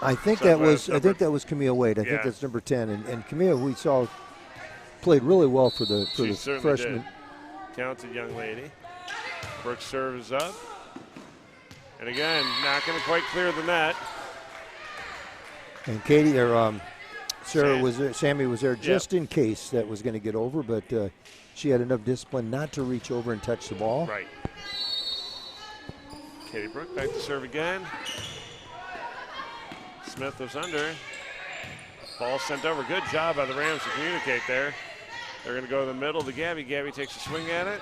I think that was Camille Wade. I think that's number 10. And Camille, we saw, played really well for the freshman. Did. Talented young lady. Brooks serves up. And again, not going to quite clear the net. And Sammy was there just in case that was going to get over, but she had enough discipline not to reach over and touch the ball. Right. Katie Brooke back to serve again. Smith was under. Ball sent over. Good job by the Rams to communicate there. They're going to go to the middle to Gabby. Gabby takes a swing at it.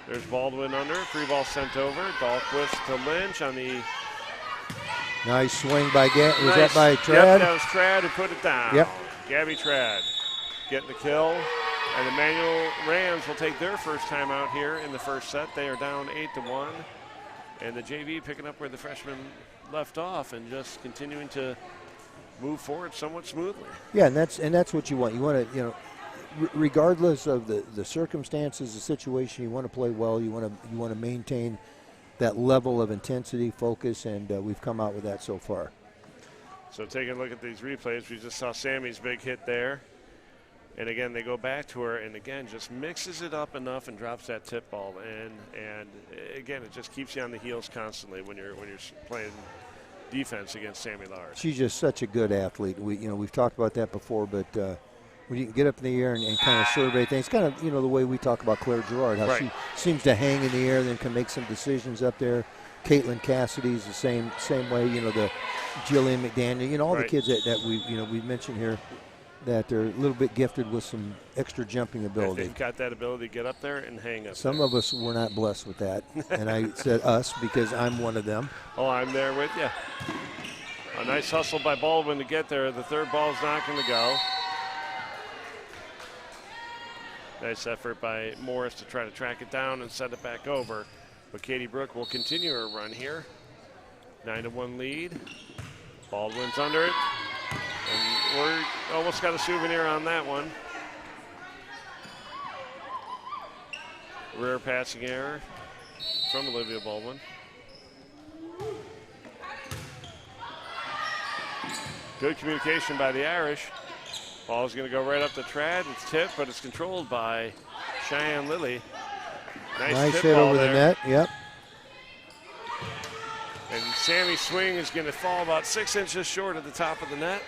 There's Baldwin under. Free ball sent over. Dahlquist to Lynch on the. Nice swing by Gabby. Was that by Trad? Yep, that was Trad who put it down. Yep. Gabby Trad getting the kill. And the Manual Rams will take their first time out here in the first set. They are down 8-1. And the JV picking up where the freshmen left off and just continuing to move forward somewhat smoothly. Yeah, and that's what you want. You want to, regardless of the circumstances, the situation, you want to play well. You want to maintain that level of intensity, focus, and we've come out with that so far. So taking a look at these replays, we just saw Sammy's big hit there. And again, they go back to her, and again, just mixes it up enough and drops that tip ball. And again, it just keeps you on the heels constantly when you're playing defense against Sammy Lars. She's just such a good athlete. We've talked about that before, but when you can get up in the air and kind of survey things, kind of the way we talk about Claire Gerard, how she seems to hang in the air, then can make some decisions up there. Caitlin Cassidy's the same way. The Jillian McDaniel, all the kids that we mentioned here, that they're a little bit gifted with some extra jumping ability. They've got that ability to get up there and hang up. Some of us were not blessed with that, and I said us because I'm one of them. Oh, I'm there with you. A nice hustle by Baldwin to get there. The third ball's not going to go. Nice effort by Morris to try to track it down and set it back over. But Katie Brooke will continue her run here. 9-1 lead. Baldwin's under it. And we're almost got a souvenir on that one. Rare passing error from Olivia Baldwin. Good communication by the Irish. Ball's going to go right up to Trad. It's tipped, but it's controlled by Cheyenne Lilly. Nice tip hit ball over there. The net. Yep. And Sammy's swing is going to fall about 6 inches short of the top of the net.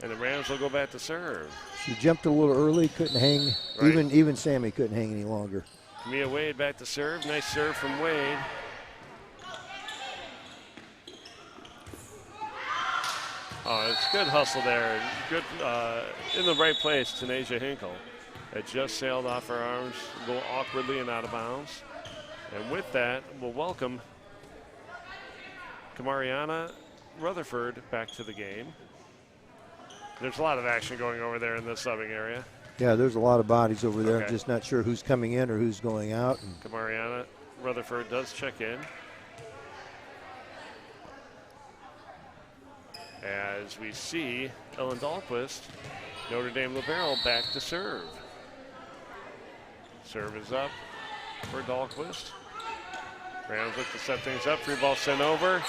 And the Rams will go back to serve. She jumped a little early, couldn't hang. Right. Even Sammy couldn't hang any longer. Mia Wade back to serve. Nice serve from Wade. Oh, it's good hustle there. Good in the right place, Tanasia Hinkle. It just sailed off her arms a little awkwardly and out of bounds. And with that, we'll welcome Kamariana Rutherford back to the game. There's a lot of action going over there in the subbing area. Yeah, there's a lot of bodies over there. I'm just not sure who's coming in or who's going out. Kamariana Rutherford does check in. As we see Ellen Dahlquist, Notre Dame libero, back to serve. Serve is up for Dahlquist. Rams look to set things up. Free ball sent over.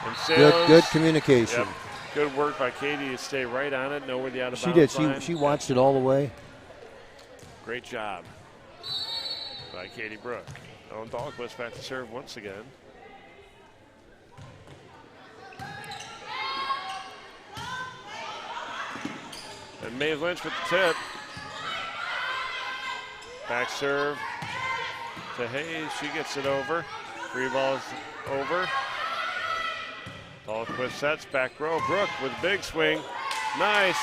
And sails. Good communication. Yep. Good work by Katie to stay right on it, know where the out of bounds line. She watched it all the way. Great job by Katie Brooke. Ellen Dahlquist back to serve once again. And Maeve Lynch with the tip. Back serve to Hayes. She gets it over. Free ball's over. Dahlquist sets, back row. Brooke with a big swing. Nice.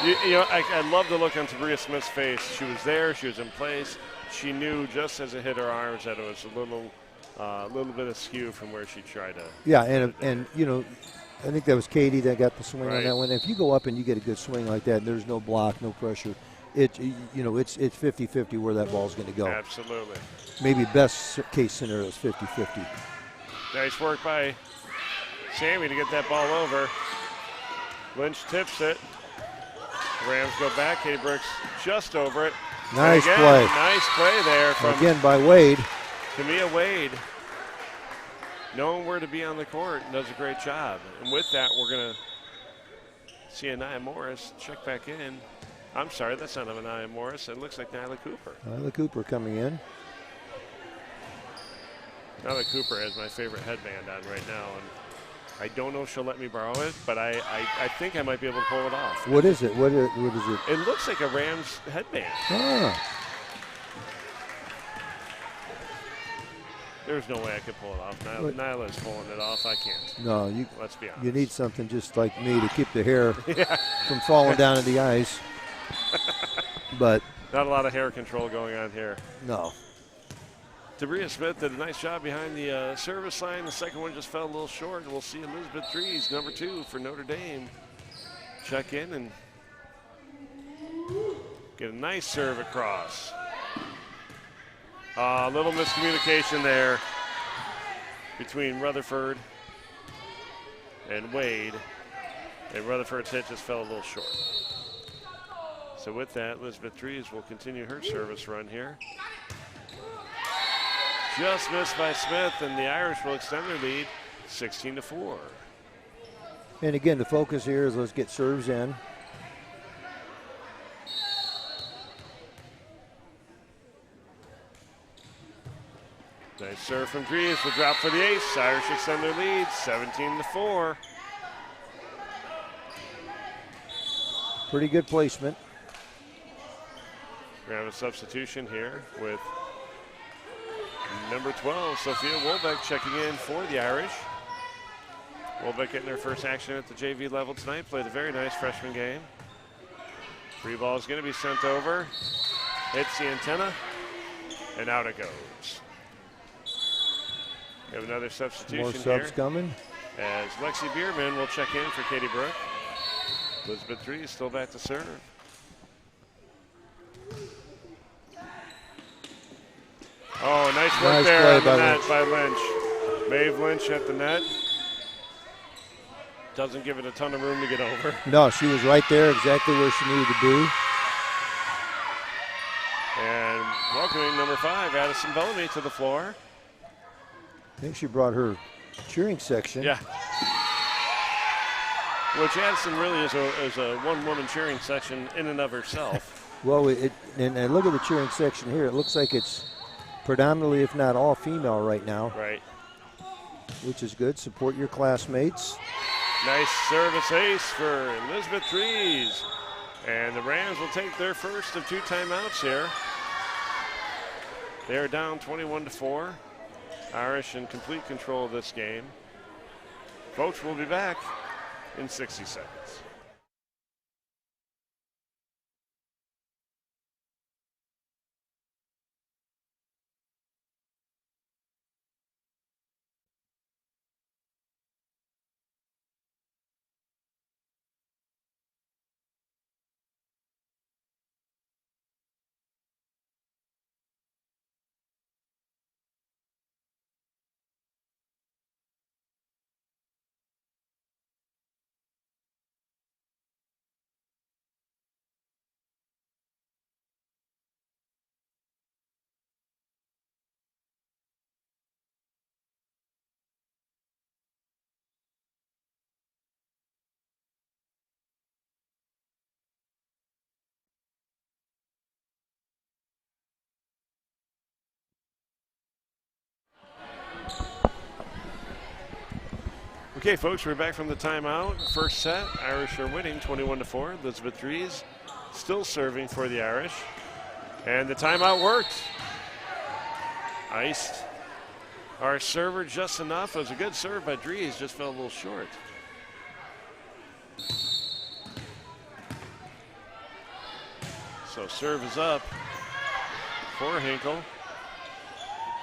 I love the look on Tabria Smith's face. She was there. She was in place. She knew just as it hit her arms that it was a little bit askew from where she tried to. Yeah, and I think that was Katie that got the swing on that one. If you go up and you get a good swing like that and there's no block, no pressure, it's 50-50 where that ball's going to go. Absolutely. Maybe best case scenario is 50-50. Nice work by Sammy to get that ball over. Lynch tips it. Rams go back. Katie Brooks just over it. Nice play. Nice play there from again by Wade. Camilla Wade. knowing where to be on the court, and does a great job. And with that, we're going to see Anaya Morris check back in. I'm sorry, that's not Anaya Morris. It looks like Nyla Cooper. Nyla Cooper coming in. Nyla Cooper has my favorite headband on right now, and I don't know if she'll let me borrow it, but I think I might be able to pull it off. What is it? What is it? It looks like a Rams headband. Ah. There's no way I could pull it off. Nyla's pulling it off. I can't. No, let's be honest. You need something just like me to keep the hair from falling down to the ice. But not a lot of hair control going on here. No. Tabria Smith did a nice job behind the service line. The second one just fell a little short. And we'll see Elizabeth Dries, number 2 for Notre Dame, check in and get a nice serve across. A little miscommunication there between Rutherford and Wade. And Rutherford's hit just fell a little short. So with that, Elizabeth Dries will continue her service run here. Just missed by Smith, and the Irish will extend their lead 16-4. And again, the focus here is let's get serves in. Nice serve from Dries will drop for the ace. Irish extend their lead 17-4. Pretty good placement. We have a substitution here with number 12, Sophia Wolbeck, checking in for the Irish. Wolbeck getting her first action at the JV level tonight. Played a very nice freshman game. Free ball is going to be sent over. Hits the antenna, and out it goes. We have another substitution More subs here coming. as Lexi Bierman will check in for Katie Brook. Elizabeth Dries still back to serve. Oh, nice work there on the net by Lynch. Maeve Lynch at the net. Doesn't give it a ton of room to get over. No, she was right there, exactly where she needed to be. And welcoming number 5, Addison Bellamy, to the floor. I think she brought her cheering section. Yeah. Which Addison really is a one-woman cheering section in and of herself. Well, and look at the cheering section here. It looks like it's predominantly, if not all, female right now. Right. Which is good. Support your classmates. Nice service ace for Elizabeth Dries. And the Rams will take their first of 2 timeouts here. They're down 21-4. Irish in complete control of this game. Folks, we'll be back in 60 seconds. Okay, folks, we're back from the timeout. First set, Irish are winning 21-4. Elizabeth Dries still serving for the Irish. And the timeout worked. Iced our server just enough. It was a good serve by Dries, just fell a little short. So serve is up for Hinkle.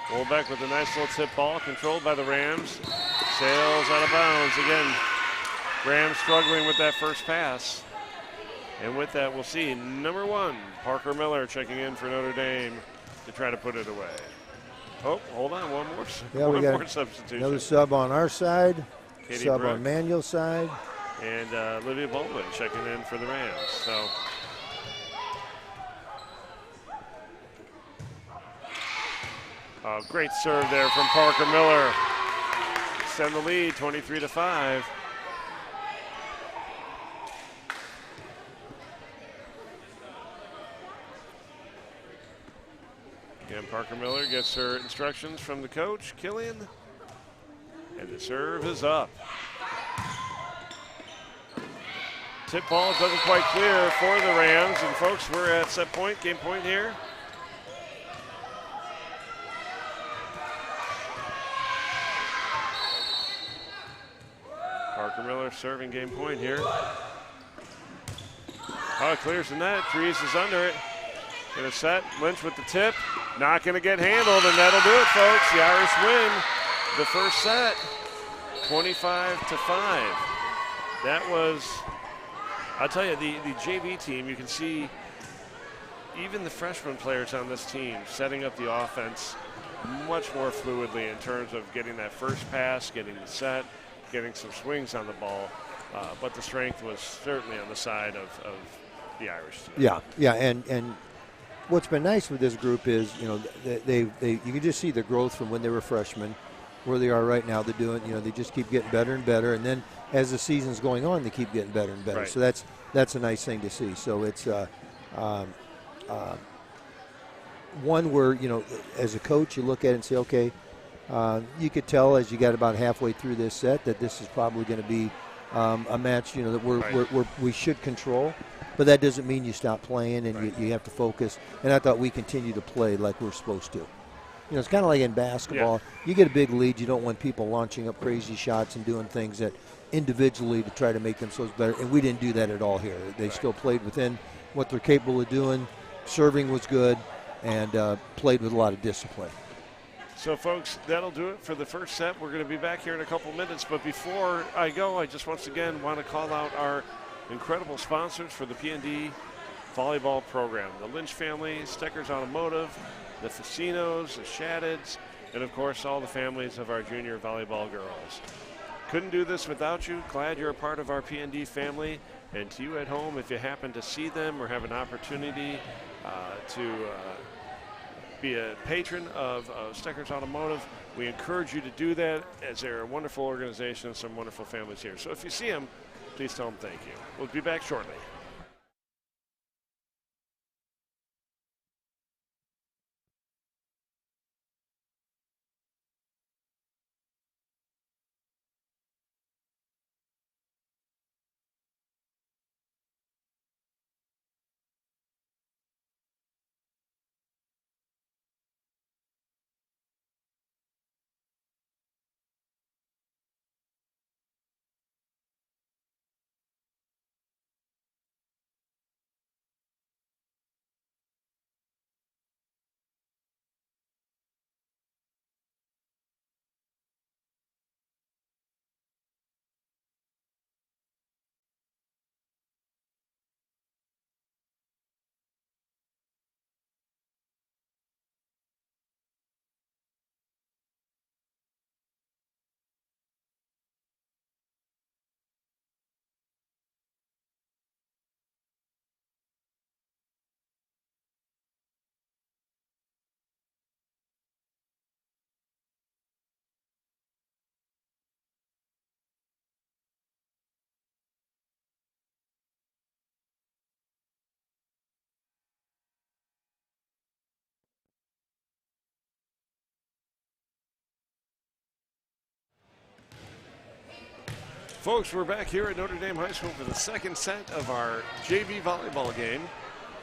Wolbeck with a nice little tip ball, controlled by the Rams. Sails out of bounds. Again, Rams struggling with that first pass. And with that, we'll see number 1, Parker Miller, checking in for Notre Dame to try to put it away. Oh, hold on, one more substitution. Another sub on our side, Katie sub Brook on Manuel's side. And Olivia Baldwin checking in for the Rams. So great serve there from Parker Miller. extend the lead, 23-5. Again, Parker Miller gets her instructions from the coach, Killian. And the serve is up. Tip ball doesn't quite clear for the Rams. And folks, we're at set point, game point here. Parker Miller serving game point here. Oh, it clears the net. Dries is under it. Gonna set. Lynch with the tip. Not gonna get handled, and that'll do it, folks. The Irish win the first set, 25-5. That was, I'll tell you, the JV team, you can see even the freshman players on this team setting up the offense much more fluidly in terms of getting that first pass, getting the set, getting some swings on the ball. But the strength was certainly on the side of the Irish team. Yeah, and what's been nice with this group is, you know, they you can just see the growth from when they were freshmen, where they are right now. They're doing, you know, they just keep getting better and better, and then as the season's going on, they keep getting better and better. Right. So that's a nice thing to see. So it's one where, you know, as a coach, you look at it and say, okay, you could tell as you got about halfway through this set that this is probably going to be a match, you know, that we should control. But that doesn't mean you stop playing, and you have to focus. And I thought we continued to play like we're supposed to. You know, it's kind of like in basketball. Yeah. You get a big lead, you don't want people launching up crazy shots and doing things that individually to try to make themselves better. And we didn't do that at all here. They still played within what they're capable of doing. Serving was good, and played with a lot of discipline. So, folks, that'll do it for the first set. We're going to be back here in a couple minutes. But before I go, I just once again want to call out our incredible sponsors for the PND volleyball program. The Lynch family, Steckers Automotive, the Facinos, the Shaddids, and, of course, all the families of our junior volleyball girls. Couldn't do this without you. Glad you're a part of our PND family. And to you at home, if you happen to see them or have an opportunity to be a patron of Steckers Automotive, we encourage you to do that, as they're a wonderful organization and some wonderful families here. So if you see them, please tell them thank you. We'll be back shortly. Folks, we're back here at Notre Dame High School for the second set of our JV volleyball game.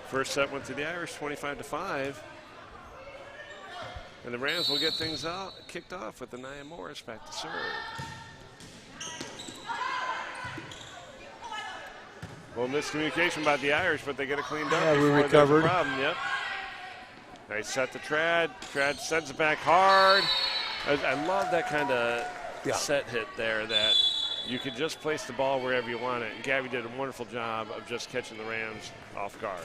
First set went to the Irish, 25-5. And the Rams will get things kicked off with the Nia Morris back to serve. Well, miscommunication by the Irish, but they get it cleaned up. Yeah, we recovered. Problem. Yep. Nice set to Trad. Trad sends it back hard. I love that kind of set hit there, that you could just place the ball wherever you want it. And Gabby did a wonderful job of just catching the Rams off guard.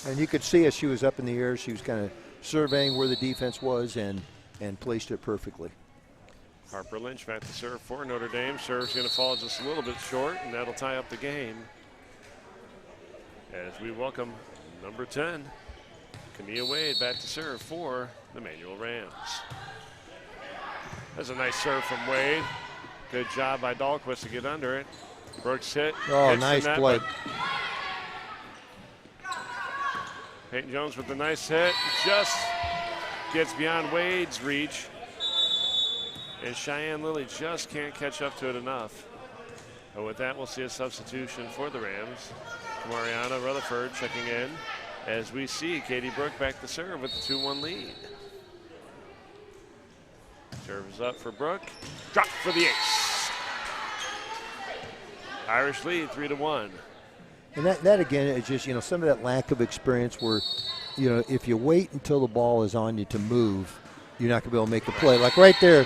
And you could see as she was up in the air, she was kind of surveying where the defense was and placed it perfectly. Harper Lynch back to serve for Notre Dame. Serve's going to fall just a little bit short, and that'll tie up the game. As we welcome number 10, Camille Wade, back to serve for the Manual Rams. That's a nice serve from Wade. Good job by Dahlquist to get under it. Brooks hit. Oh, nice play. Peyton Jones with the nice hit. Just gets beyond Wade's reach. And Cheyenne Lilly just can't catch up to it enough. And with that, we'll see a substitution for the Rams. Mariana Rutherford checking in as we see Katie Brooke back to serve with the 2-1 lead. Serves up for Brooke. Drop for the ace. Irish lead 3-1. And that again is just, some of that lack of experience where, if you wait until the ball is on you to move, you're not going to be able to make the play. Like right there,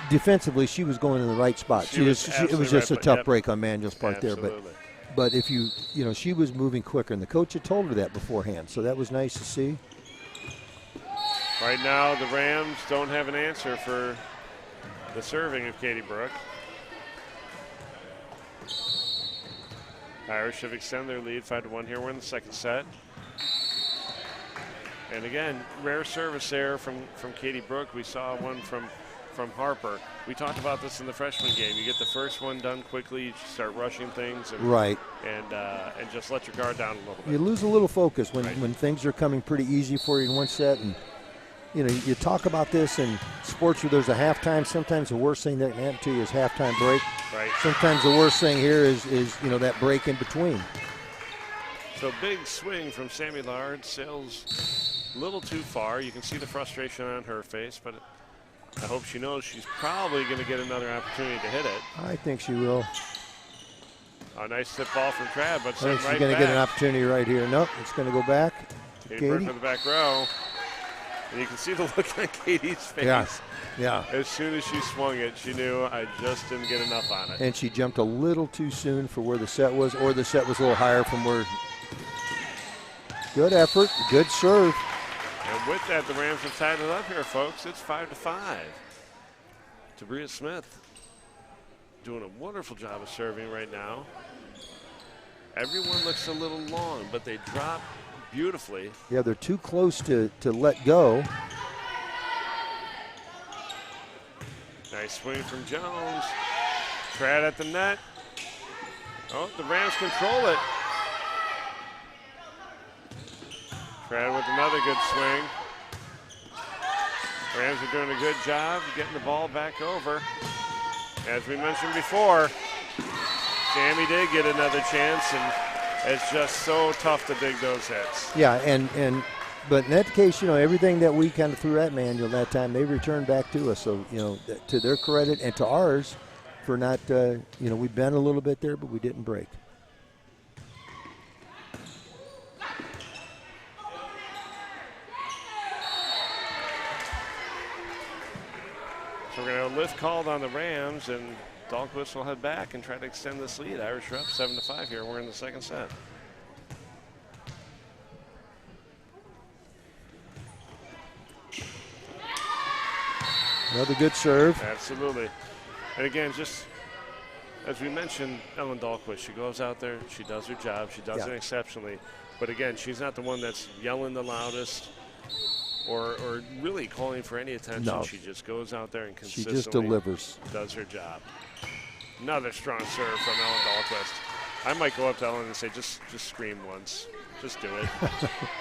defensively, she was going in the right spot. It was just a tough break on Manuel's part there. But if she was moving quicker, and the coach had told her that beforehand. So that was nice to see. Right now, the Rams don't have an answer for the serving of Katie Brooke. Irish have extended their lead 5-1 here. We're in the second set. And again, rare service there from Katie Brooke. We saw one from Harper. We talked about this in the freshman game. You get the first one done quickly, you start rushing things, and just let your guard down a little bit. You lose a little focus when things are coming pretty easy for you in one set. And you talk about this in sports where there's a halftime. Sometimes the worst thing that can happen to you is halftime break. Right. Sometimes the worst thing here is that break in between. So big swing from Sammy Lard. Sails a little too far. You can see the frustration on her face, but I hope she knows she's probably going to get another opportunity to hit it. I think she will. A nice tip ball from Trav, but I think she's going to get an opportunity right here. Nope, it's going to go back. Katie Brooke for the back row. And you can see the look on Katie's face. Yeah. As soon as she swung it, she knew I just didn't get enough on it. And she jumped a little too soon for where the set was, or the set was a little higher from where. Good effort, good serve. And with that, the Rams have tied it up here, folks. It's 5-5. Tabria Smith doing a wonderful job of serving right now. Everyone looks a little long, but they drop beautifully. Yeah, they're too close to let go. Nice swing from Jones. Trad at the net. Oh, the Rams control it. Trad with another good swing. Rams are doing a good job getting the ball back over. As we mentioned before, Sammy did get another chance, and it's just so tough to dig those hits. Yeah, but in that case, everything that we kind of threw at Manuel that time, they returned back to us. So, to their credit and to ours for not, we bent a little bit there, but we didn't break. So we're going to have a lift called on the Rams, and Dahlquist will head back and try to extend this lead. Irish are up 7-5 here. We're in the second set. Another good serve. Absolutely. And again, just as we mentioned, Ellen Dahlquist, she goes out there, she does her job, she does it exceptionally. But again, she's not the one that's yelling the loudest or really calling for any attention. No. She just goes out there and consistently She just delivers. Does her job. Another strong serve from Ellen Dahlquist. I might go up to Ellen and say, just scream once. Just do it.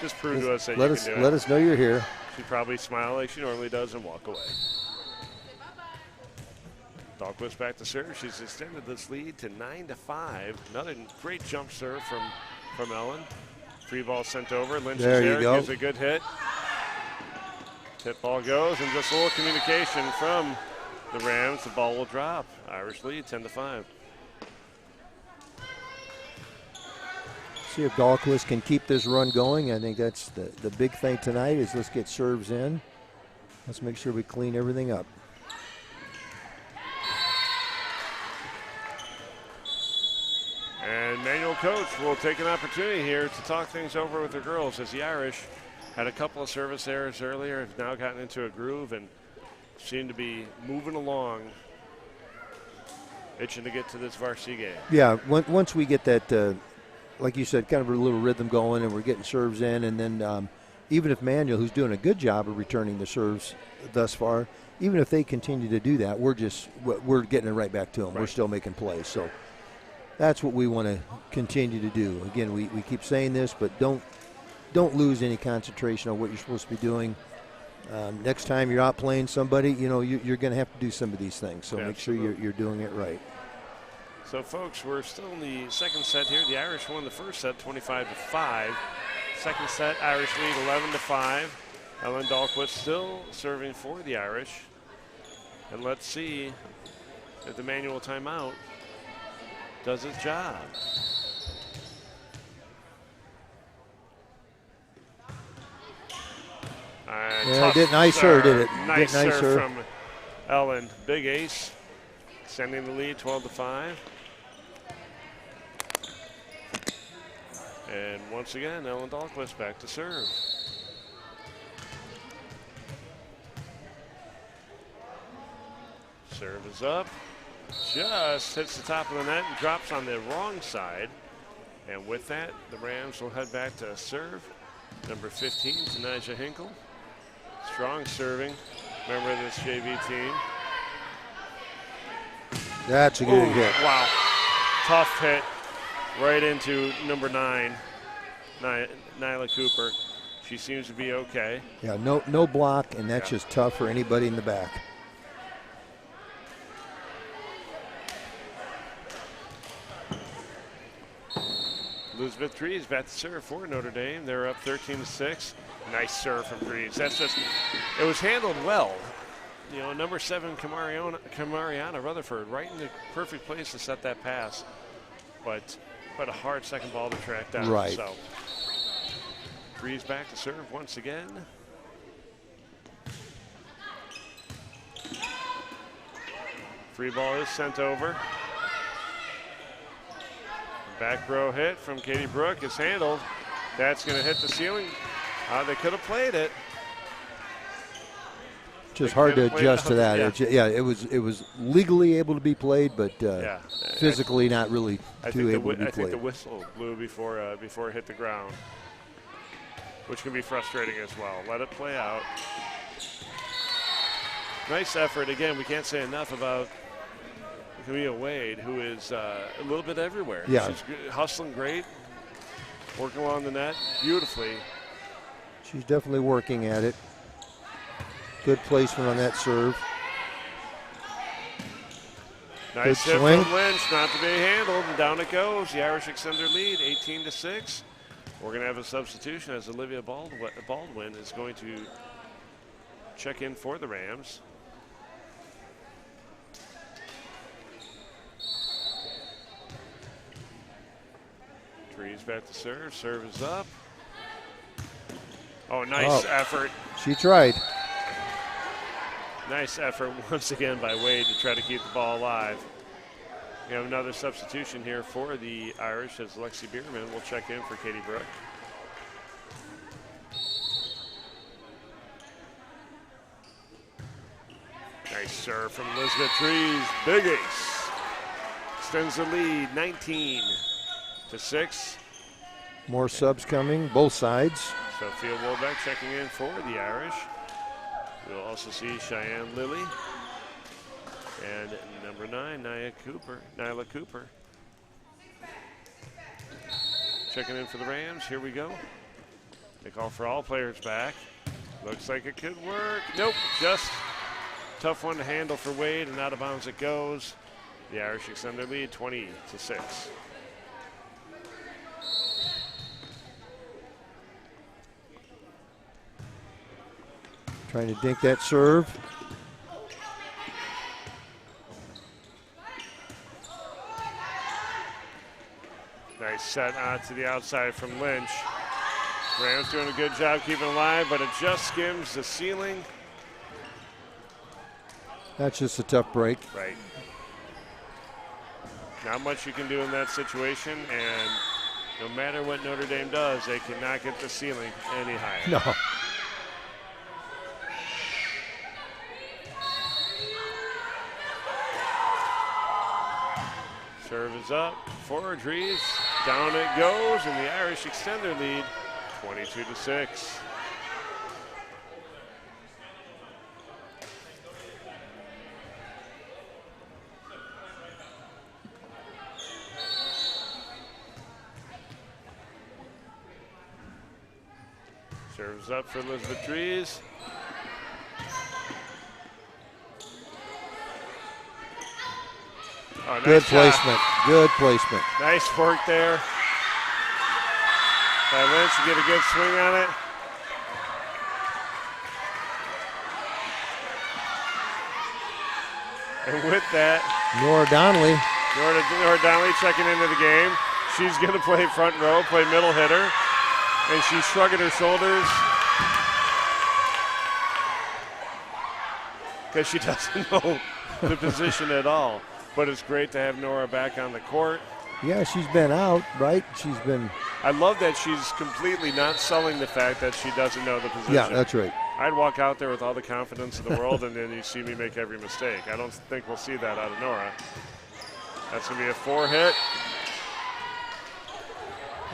Just prove to us that you can do it. Let us know you're here. She'd probably smile like she normally does and walk away. Dahlquist back to serve. She's extended this lead to 9-5. Another great jump serve from Ellen. Free ball sent over. Lynch there you go. Gives a good hit. Tip ball goes, and just a little communication from the Rams. The ball will drop. Irish lead 10-5. See if Dahlquist can keep this run going. I think that's the big thing tonight is let's get serves in. Let's make sure we clean everything up. And Manuel coach will take an opportunity here to talk things over with the girls as the Irish had a couple of service errors earlier, have now gotten into a groove and seem to be moving along, itching to get to this varsity game. Yeah, once we get that, like you said, kind of a little rhythm going and we're getting serves in, and then even if Manuel, who's doing a good job of returning the serves thus far, even if they continue to do that, we're getting it right back to them. Right. We're still making plays. So that's what we want to continue to do. Again, we keep saying this, but don't lose any concentration on what you're supposed to be doing. Next time you're out playing somebody, you know, you're going to have to do some of these things. So make sure you're doing it right. So, folks, we're still in the second set here. The Irish won the first set 25-5. Second set, Irish lead 11-5. Ellen Dahlquist still serving for the Irish. And let's see if the manual timeout does its job. Yeah, did nice serve, did it? Nice serve from Ellen. Big ace, extending the lead 12-5. And once again, Ellen Dahlquist back to serve. Serve is up. Just hits the top of the net and drops on the wrong side. And with that, the Rams will head back to serve. Number 15, Tanija Hinkle. Strong serving. Member of this JV team. That's a good hit. Wow. Tough hit right into number 9, Nyla Cooper. She seems to be okay. Yeah, no block, and that's just tough for anybody in the back. Elizabeth Drees back to serve for Notre Dame. They're up 13-6. Nice serve from Drees. It was handled well. You know, number 7, Kamariana Rutherford, right in the perfect place to set that pass. But a hard second ball to track down. Right. So Drees back to serve once again. Free ball is sent over. Back row hit from Katie Brooke is handled. That's going to hit the ceiling. They could have played it. Just hard to adjust to that. Yeah. It was legally able to be played, but physically not really too able to be played. I think the whistle blew before it hit the ground, which can be frustrating as well. Let it play out. Nice effort. Again, we can't say enough about Camille Wade, who is a little bit everywhere. Yeah. She's hustling great, working along the net beautifully. She's definitely working at it. Good placement on that serve. Nice hit from Lynch, not to be handled, and down it goes. The Irish extend their lead, 18-6. We're going to have a substitution as Olivia Baldwin is going to check in for the Rams. Trees back to serve. Serve is up. Oh, nice effort. She tried. Nice effort once again by Wade to try to keep the ball alive. We have another substitution here for the Irish as Lexi Bierman will check in for Katie Brooke. Nice serve from Elizabeth Trees. Big ace. Extends the lead, 19-6. More subs coming, both sides. Sophia Wolbeck checking in for the Irish. We'll also see Cheyenne Lilly and number 9, Nyla Cooper. Checking in for the Rams. Here we go. They call for all players back. Looks like it could work. Nope, just tough one to handle for Wade, and out of bounds it goes. The Irish extend their lead, 20-6. Trying to dink that serve. Nice set to the outside from Lynch. Rams doing a good job keeping it alive, but it just skims the ceiling. That's just a tough break. Right. Not much you can do in that situation, and no matter what Notre Dame does, they cannot get the ceiling any higher. No. Serve is up for Drees. Down it goes, and the Irish extend their lead, 22-6. Serves up for Elizabeth Dries. Oh, nice Good shot. placement. Good placement. Nice work there. By Lynch to get a good swing on it. And with that, Nora Donnelly. Nora Donnelly checking into the game. She's going to play front row, play middle hitter. And she's shrugging her shoulders because she doesn't know the position at all. But it's great to have Nora back on the court. Yeah, she's been out, right? I love that she's completely not selling the fact that she doesn't know the position. Yeah, that's right. I'd walk out there with all the confidence in the world, and then you see me make every mistake. I don't think we'll see that out of Nora. That's going to be a 4-hit.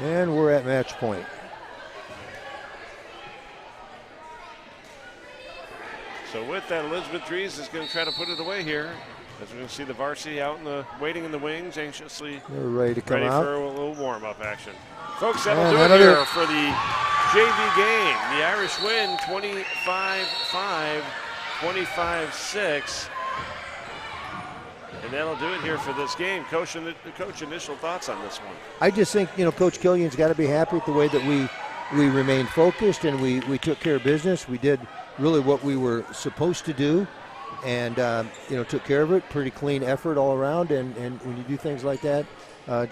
And we're at match point. So with that, Elizabeth Dries is going to try to put it away here. As we're going to see the varsity out waiting in the wings, anxiously They're ready to come ready out. for a little warm-up action. Folks, that'll And do it another- here for the JV game. The Irish win 25-5, 25-6. And that'll do it here for this game. Coach, initial thoughts on this one? I just think, Coach Killian's got to be happy with the way that we remained focused and we took care of business. We did really what we were supposed to do and, took care of it. Pretty clean effort all around. And when you do things like that,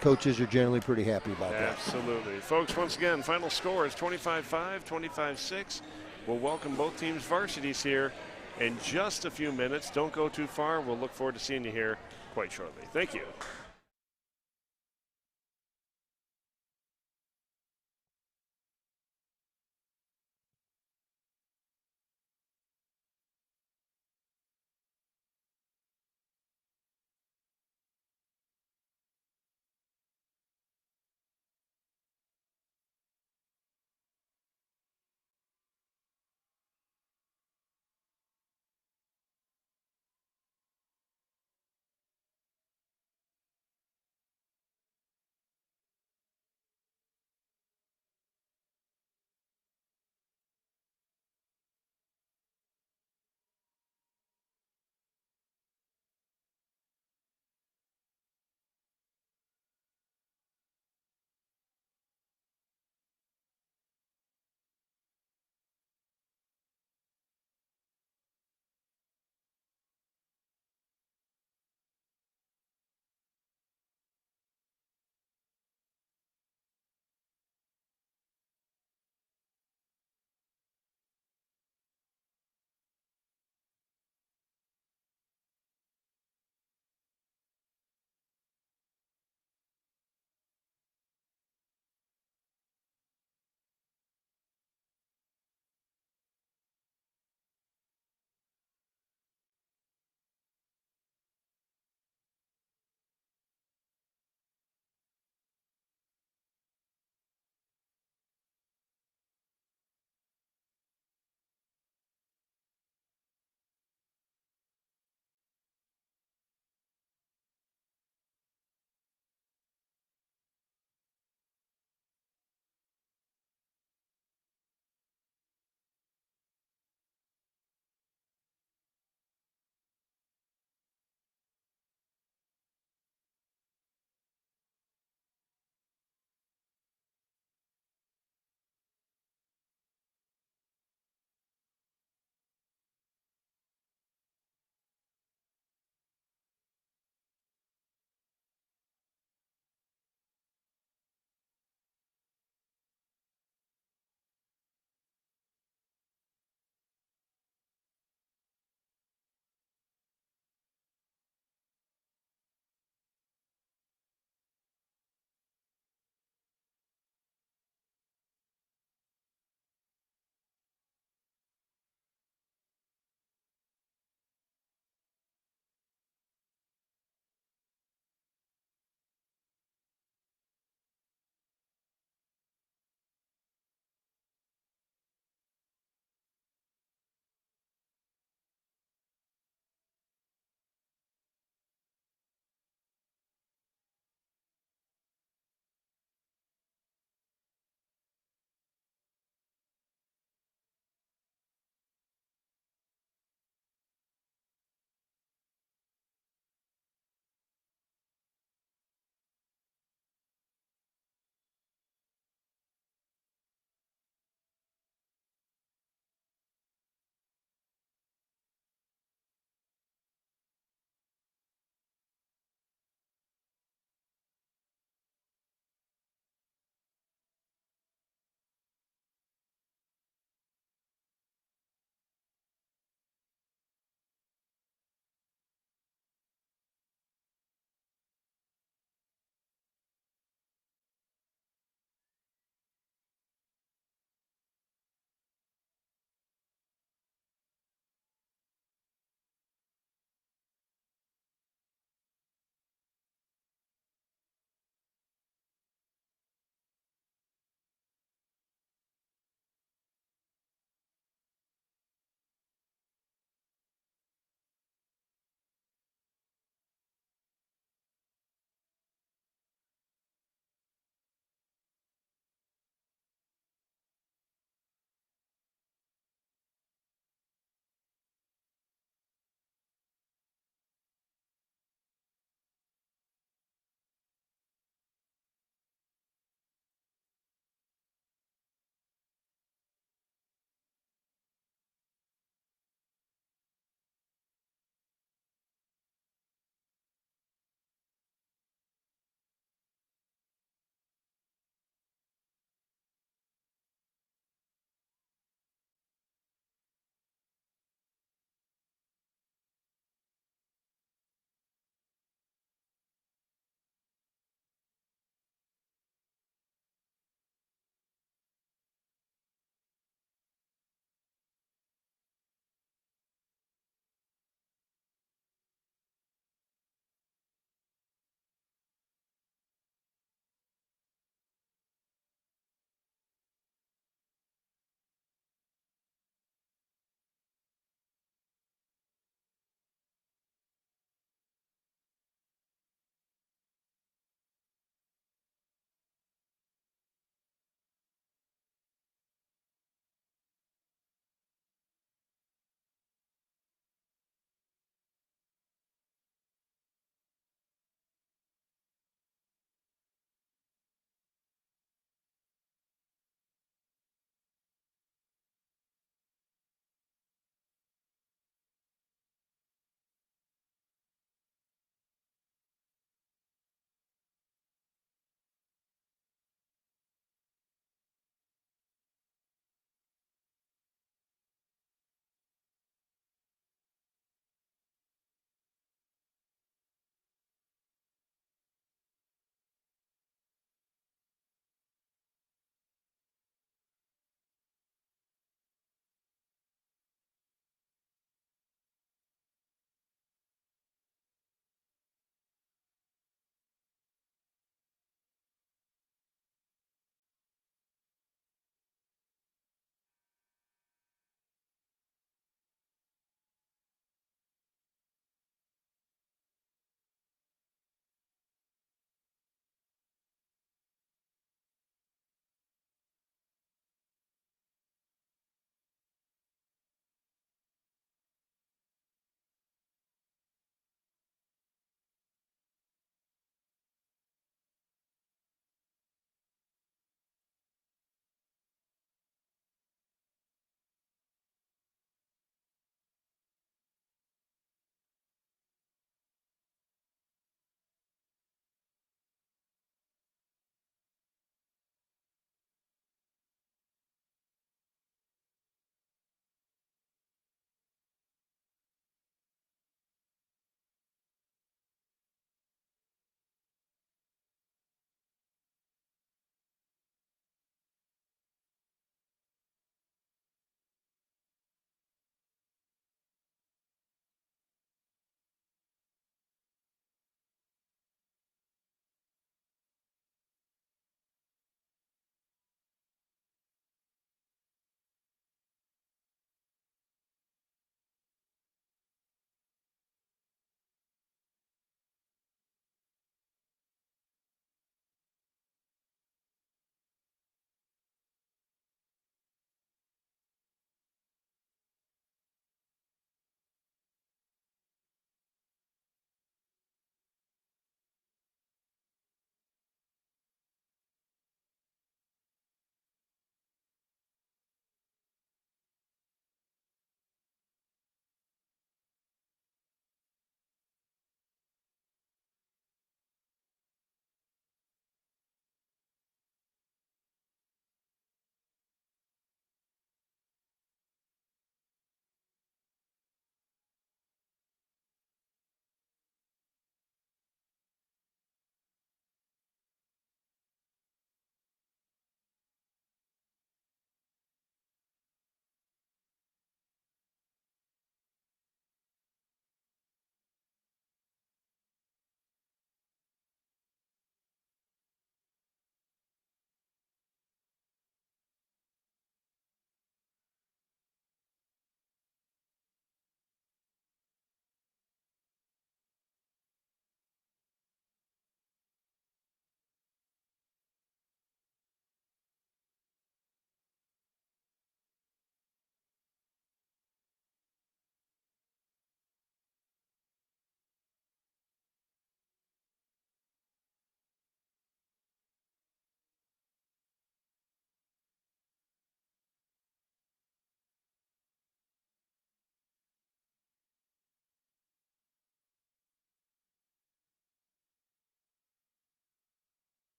coaches are generally pretty happy about that. Absolutely. Folks, once again, final score is 25-5, 25-6. We'll welcome both teams' varsities here in just a few minutes. Don't go too far. We'll look forward to seeing you here quite shortly. Thank you.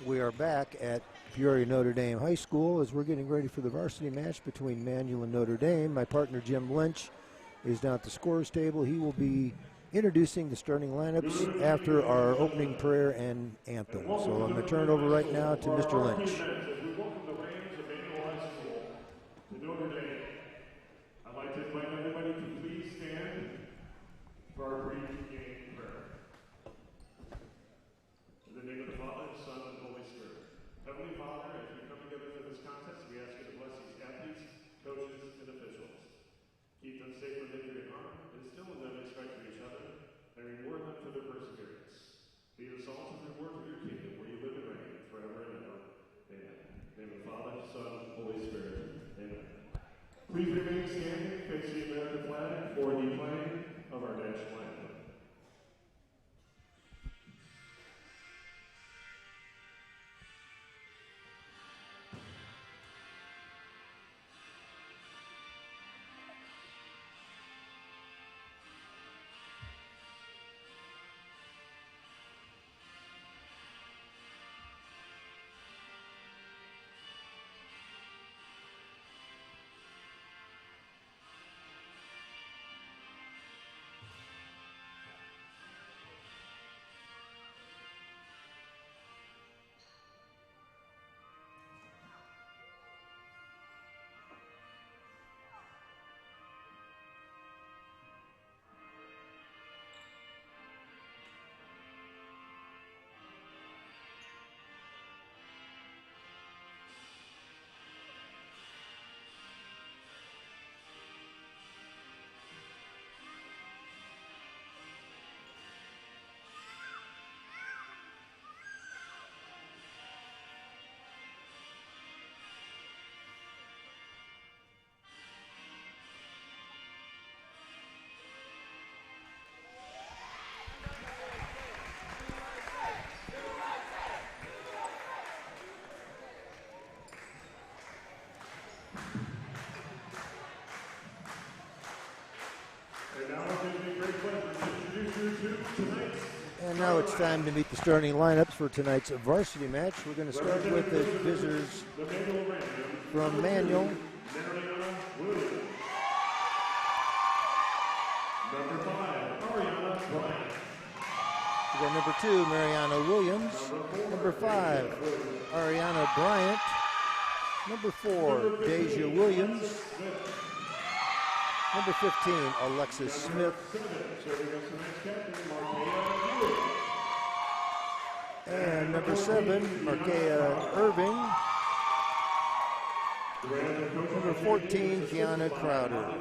we are back at Peoria Notre Dame High School as we're getting ready for the varsity match between Manual and Notre Dame. My partner Jim Lynch is down at the scorer's table. He will be introducing the starting lineups after our opening prayer and anthem. So I'm going to turn it over right now to Mr. Lynch. I'd like to invite everybody to please stand for our brief game prayer. In the name of the Father, Son, and Holy Spirit. Heavenly Father, as we come together for this contest, we ask you to bless these athletes, coaches, and officials. Keep them safe from injury and harm, instill in them respect for each other, and reward them for their perseverance. Be the salt and reward of your kingdom, where you live and reign forever and ever. Amen. In the name of the Father, Son, and Holy Spirit. Amen. Please remain standing, face the American flag for the playing of our national anthem. And now it's time to meet the starting lineups for tonight's varsity match. We're going to start with the visitors from Manual. Number 5, Ariana Bryant. We got number 2, Mariana Williams. Number 5, Ariana Bryant. Number 4, Deja Williams. Number 15, Alexis Smith. And number 7, Markea Irving. Number 14, Kiana Crowder.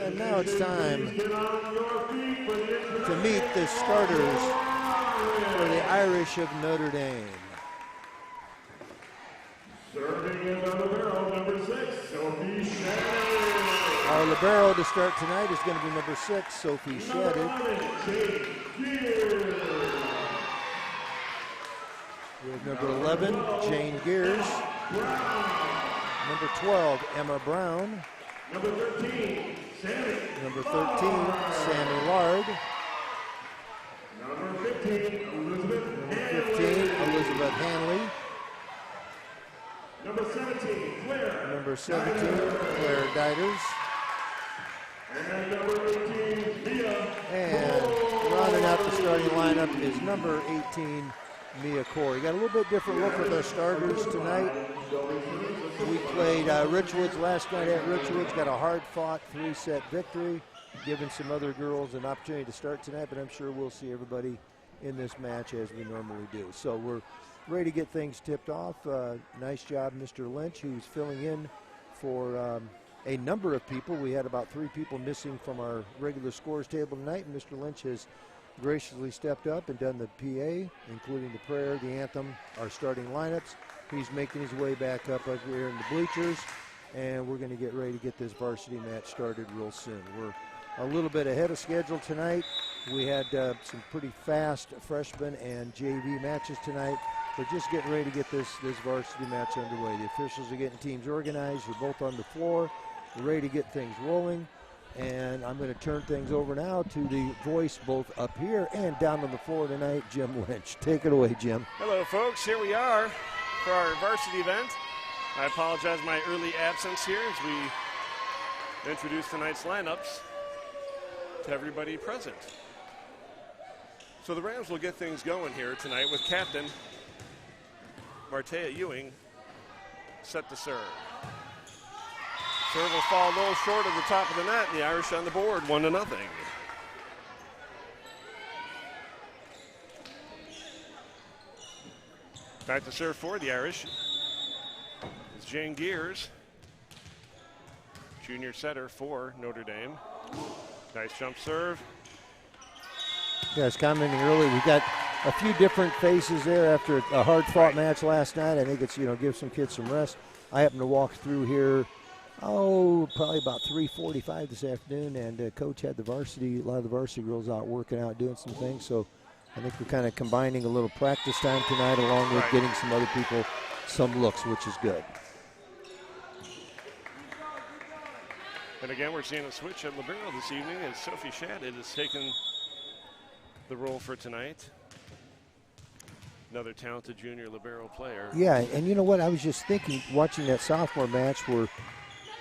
And now it's time to meet the starters for the Irish of Notre Dame. Serving in the libero, number 6, Sophie Shedid. Our libero to start tonight is going to be number 6, Sophie Shedid. We have number 11, Jane Gears. Number 12, Emma Brown. Number 13, Sammy. Number 13, Sammy Lard. Number 15, Elizabeth Hanley. Number 17, Claire. Number 17, Claire Diders. And number 18, Mia. And rounding out the starting lineup is number 18, Mia Corey. Got a little bit different look with our starters tonight. We played Richwoods last night at Richwoods. Got a hard-fought 3-set victory, giving some other girls an opportunity to start tonight, but I'm sure we'll see everybody in this match as we normally do. So we're ready to get things tipped off. Nice job, Mr. Lynch, who's filling in for a number of people. We had about 3 people missing from our regular scores table tonight, and Mr. Lynch has graciously stepped up and done the PA, including the prayer, the anthem, our starting lineups. He's making his way back up here in the bleachers, and we're going to get ready to get this varsity match started real soon. We're a little bit ahead of schedule tonight. We had some pretty fast freshman and JV matches tonight. We're just getting ready to get this varsity match underway. The officials are getting teams organized. We're both on the floor. We're ready to get things rolling. And I'm going to turn things over now to the voice both up here and down on the floor tonight, Jim Lynch. Take it away, Jim. Hello, folks. Here we are for our varsity event. I apologize my early absence here as we introduce tonight's lineups to everybody present. So the Rams will get things going here tonight with captain Martea Ewing set to serve. Serve will fall a little short of the top of the net, and the Irish on the board, 1-0. Back to serve for the Irish is Jane Gears, junior setter for Notre Dame. Nice jump serve. Yeah, I was commenting earlier, we got a few different faces there after a hard-fought match last night. I think it's, give some kids some rest. I happened to walk through here, probably about 3:45 this afternoon, and Coach had a lot of the varsity girls out working out, doing some things. So I think we're kind of combining a little practice time tonight along with getting some other people some looks, which is good. And again, we're seeing a switch at libero this evening as Sophie Shadid has taken the role for tonight. Another talented junior libero player. Yeah, and you know what? I was just thinking, watching that sophomore match where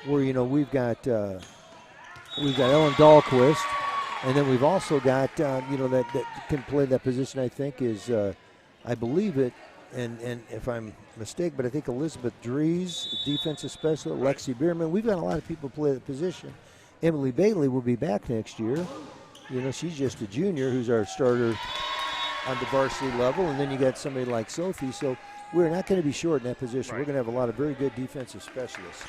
we've got Ellen Dahlquist, and then we've also got that can play that position. I think is I believe it, and if I'm mistaken, but I think Elizabeth Dries, defensive specialist, Lexi Bierman. We've got a lot of people play that position. Emily Bailey will be back next year. She's just a junior who's our starter on the varsity level, and then you got somebody like Sophie. So we're not going to be short in that position. We're going to have a lot of very good defensive specialists.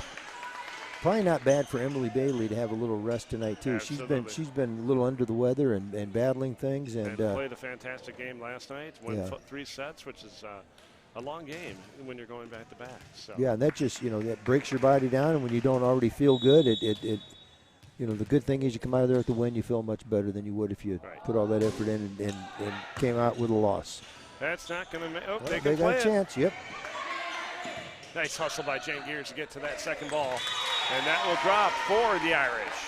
Probably not bad for Emily Bailey to have a little rest tonight too. Absolutely. She's been a little under the weather and battling things, and played a fantastic game last night. Won 3 sets, which is a long game when you're going back to back. So yeah, and that just that breaks your body down, and when you don't already feel good, it the good thing is you come out of there with the win, you feel much better than you would if you put all that effort in and came out with a loss. That's not going to make. Oh, they got a chance. Yep. Nice hustle by Jane Gears to get to that second ball, and that will drop for the Irish.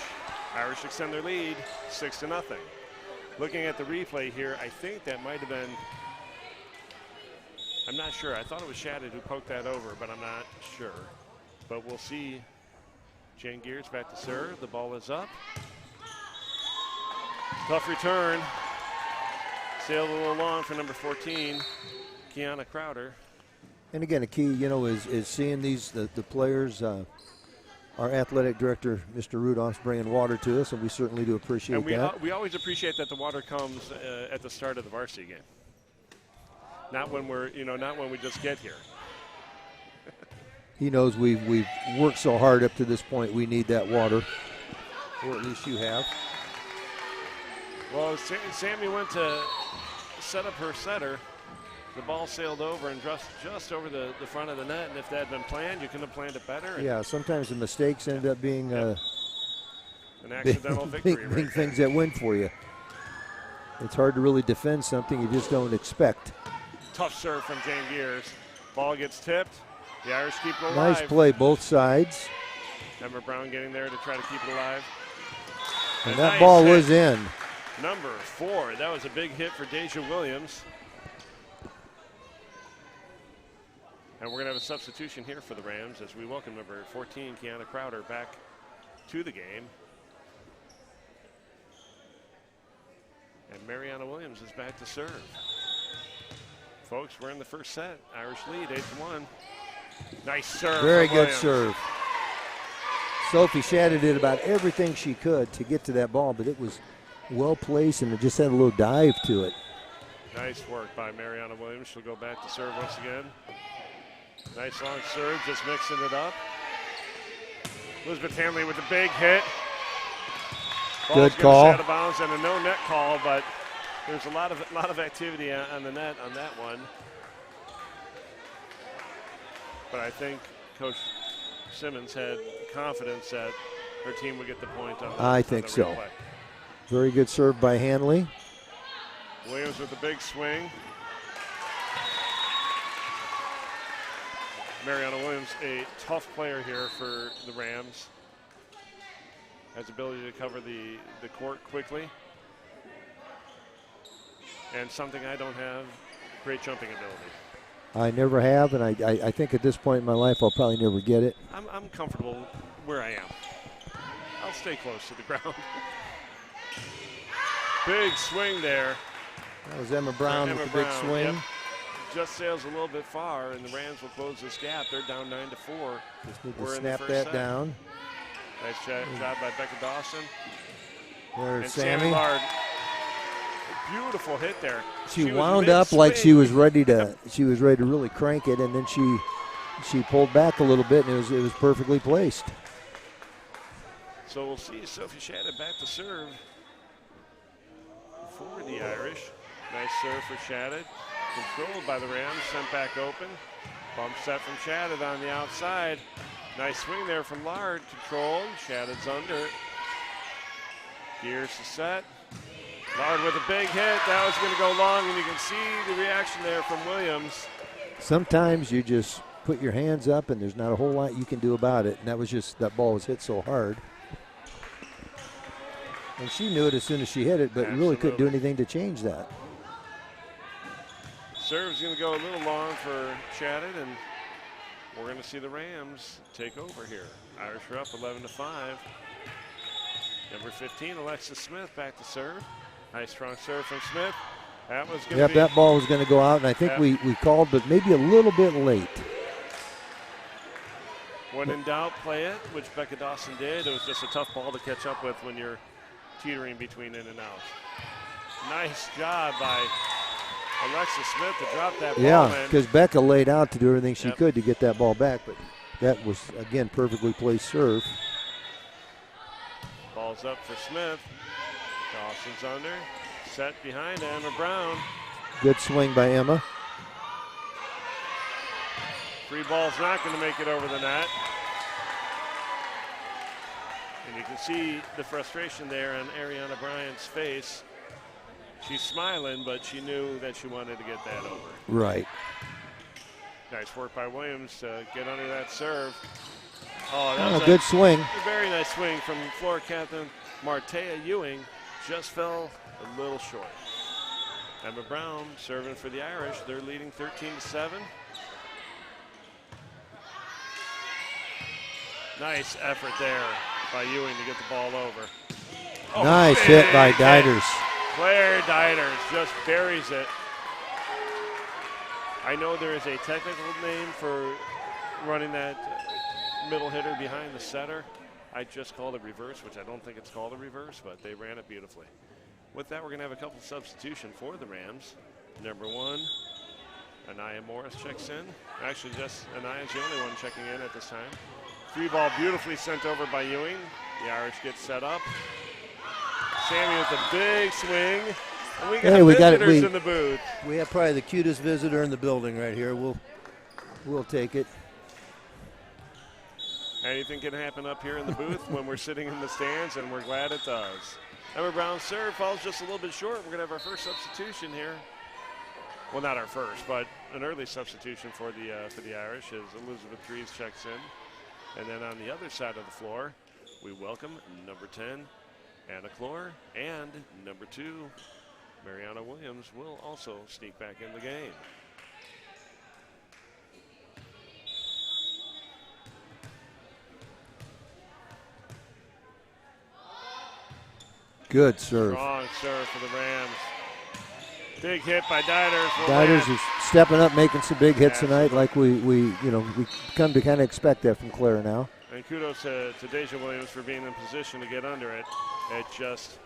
Irish extend their lead, 6-0. Looking at the replay here, I think that might have been. I'm not sure. I thought it was Shadid who poked that over, but I'm not sure. But we'll see. Jane Gears back to serve. The ball is up. Tough return. Sailed a little long for number 14, Kiana Crowder. And again, a key, is seeing the players. Our athletic director, Mr. Rudolph's bringing water to us, and we certainly do appreciate that. We always appreciate that the water comes at the start of the varsity game. Not when not when we just get here. He knows we've worked so hard up to this point. We need that water, or at least you have. Well, Sammy went to set up her setter. The ball sailed over and just over the front of the net, and if that had been planned, you couldn't have planned it better. Yeah, sometimes the mistakes end up being an accidental victory. Big things that win for you. It's hard to really defend something you just don't expect. Tough serve from Jane Gears. Ball gets tipped. The Irish keep it alive. Nice play, both sides. Emma Brown getting there to try to keep it alive. And that ball was in. Number 4. That was a big hit for Deja Williams. And we're going to have a substitution here for the Rams as we welcome number 14, Kiana Crowder, back to the game. And Mariana Williams is back to serve. Folks, we're in the first set. Irish lead, 8-1. Nice serve. Very good Williams. serve. Sophie Shadid did about everything she could to get to that ball, but it was well placed and it just had a little dive to it. Nice work by Mariana Williams. She'll go back to serve once again. Nice long serve, just mixing it up. Elizabeth Hanley with a big hit. Good call. Out of bounds and a no net call, but there's a lot of activity on the net on that one. But I think Coach Simmons had confidence that her team would get the point on the I think so. replay. Very good serve by Hanley. Williams with a big swing. Mariana Williams, a tough player here for the Rams. has the ability to cover the court quickly. And something I don't have, great jumping ability. I never have, and I think at this point in my life I'll probably never get it. I'm comfortable where I am. I'll stay close to the ground. Big swing there. That was Emma Brown with the big swing. Yep. Just sails a little bit far, and the Rams will close this gap. They're down 9-4. Just need to snap that down. Nice job by Becca Dawson. There's Sammy. Lard. Beautiful hit there. She wound up like she was ready to. She was ready to really crank it, and then she pulled back a little bit, and it was perfectly placed. So we'll see Sophie Shadid back to serve for the Irish. Nice serve for Shadid. Controlled by the Rams, sent back open. Bump set from Shadid on the outside. Nice swing there from Lard. Controlled. Shadid's under. Gears to set. Lard with a big hit. That was going to go long, and you can see the reaction there from Williams. Sometimes you just put your hands up, and there's not a whole lot you can do about it. And that ball was hit so hard. And she knew it as soon as she hit it, but really couldn't do anything to change that. Serve's going to go a little long for Shadid, and we're going to see the Rams take over here. Irish are up 11-5. Number 15, Alexis Smith, back to serve. Nice strong serve from Smith. That was going to be. That ball was going to go out, and I think we called, but maybe a little bit late. When in doubt, play it, which Becca Dawson did. It was just a tough ball to catch up with when you're teetering between in and out. Nice job by Alexis Smith to drop that ball in. Yeah, because Becca laid out to do everything she could to get that ball back, but that was, again, perfectly placed serve. Ball's up for Smith. Dawson's under. Set behind Emma Brown. Good swing by Emma. Free ball's not going to make it over the net. And you can see the frustration there on Ariana Bryant's face. She's smiling, but she knew that she wanted to get that over. Right. Nice work by Williams to get under that serve. Oh, that was a good swing. A very nice swing from floor captain Martea Ewing. Just fell a little short. Emma Brown serving for the Irish. They're leading 13-7. Nice effort there by Ewing to get the ball over. Oh, nice hit by Diders. Claire Diders just buries it. I know there is a technical name for running that middle hitter behind the setter. I just called it reverse, which I don't think it's called a reverse, but they ran it beautifully. With that, we're going to have a couple substitution for the Rams. Number 1, Anaya Morris checks in. Actually, just Anaya's the only one checking in at this time. Free ball beautifully sent over by Ewing. The Irish get set up. Sammy with a big swing. And we got visitors in the booth. We have probably the cutest visitor in the building right here. We'll take it. Anything can happen up here in the booth when we're sitting in the stands, and we're glad it does. Emma Brown's serve falls just a little bit short. We're going to have our first substitution here. Well, not our first, but an early substitution for the Irish as Elizabeth Drees checks in. And then on the other side of the floor, we welcome number 10, Anna Clore, and number 2, Mariana Williams will also sneak back in the game. Good serve. Strong serve for the Rams. Big hit by Diders. Diders is stepping up, making some big hits tonight, like we come to kind of expect that from Claire now. And kudos to Deja Williams for being in position to get under it. It just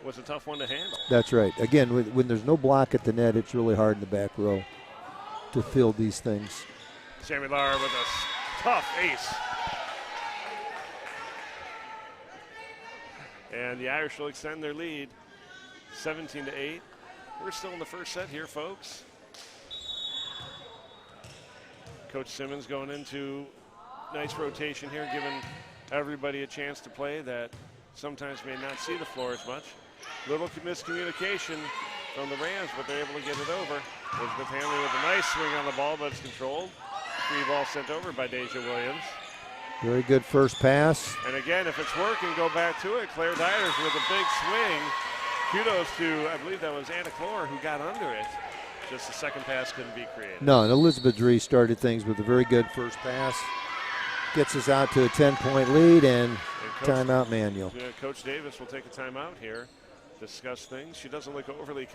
was a tough one to handle. That's right. Again, when there's no block at the net, it's really hard in the back row to field these things. Sammy Lara with a tough ace. And the Irish will extend their lead 17-8. We're still in the first set here, folks. Coach Simmons going into nice rotation here, giving everybody a chance to play that sometimes may not see the floor as much. Little miscommunication from the Rams, but they're able to get it over. Elizabeth Hanley with a nice swing on the ball, but it's controlled. Free ball sent over by Deja Williams. Very good first pass. And again, if it's working, go back to it. Claire Dyers with a big swing. Kudos to, I believe that was Anna Clore who got under it. Just the second pass couldn't be created. No, and Elizabeth Dree started things with a very good first pass. Gets us out to a 10-point lead and timeout manual. Coach Davis will take a timeout here, discuss things. She doesn't look overly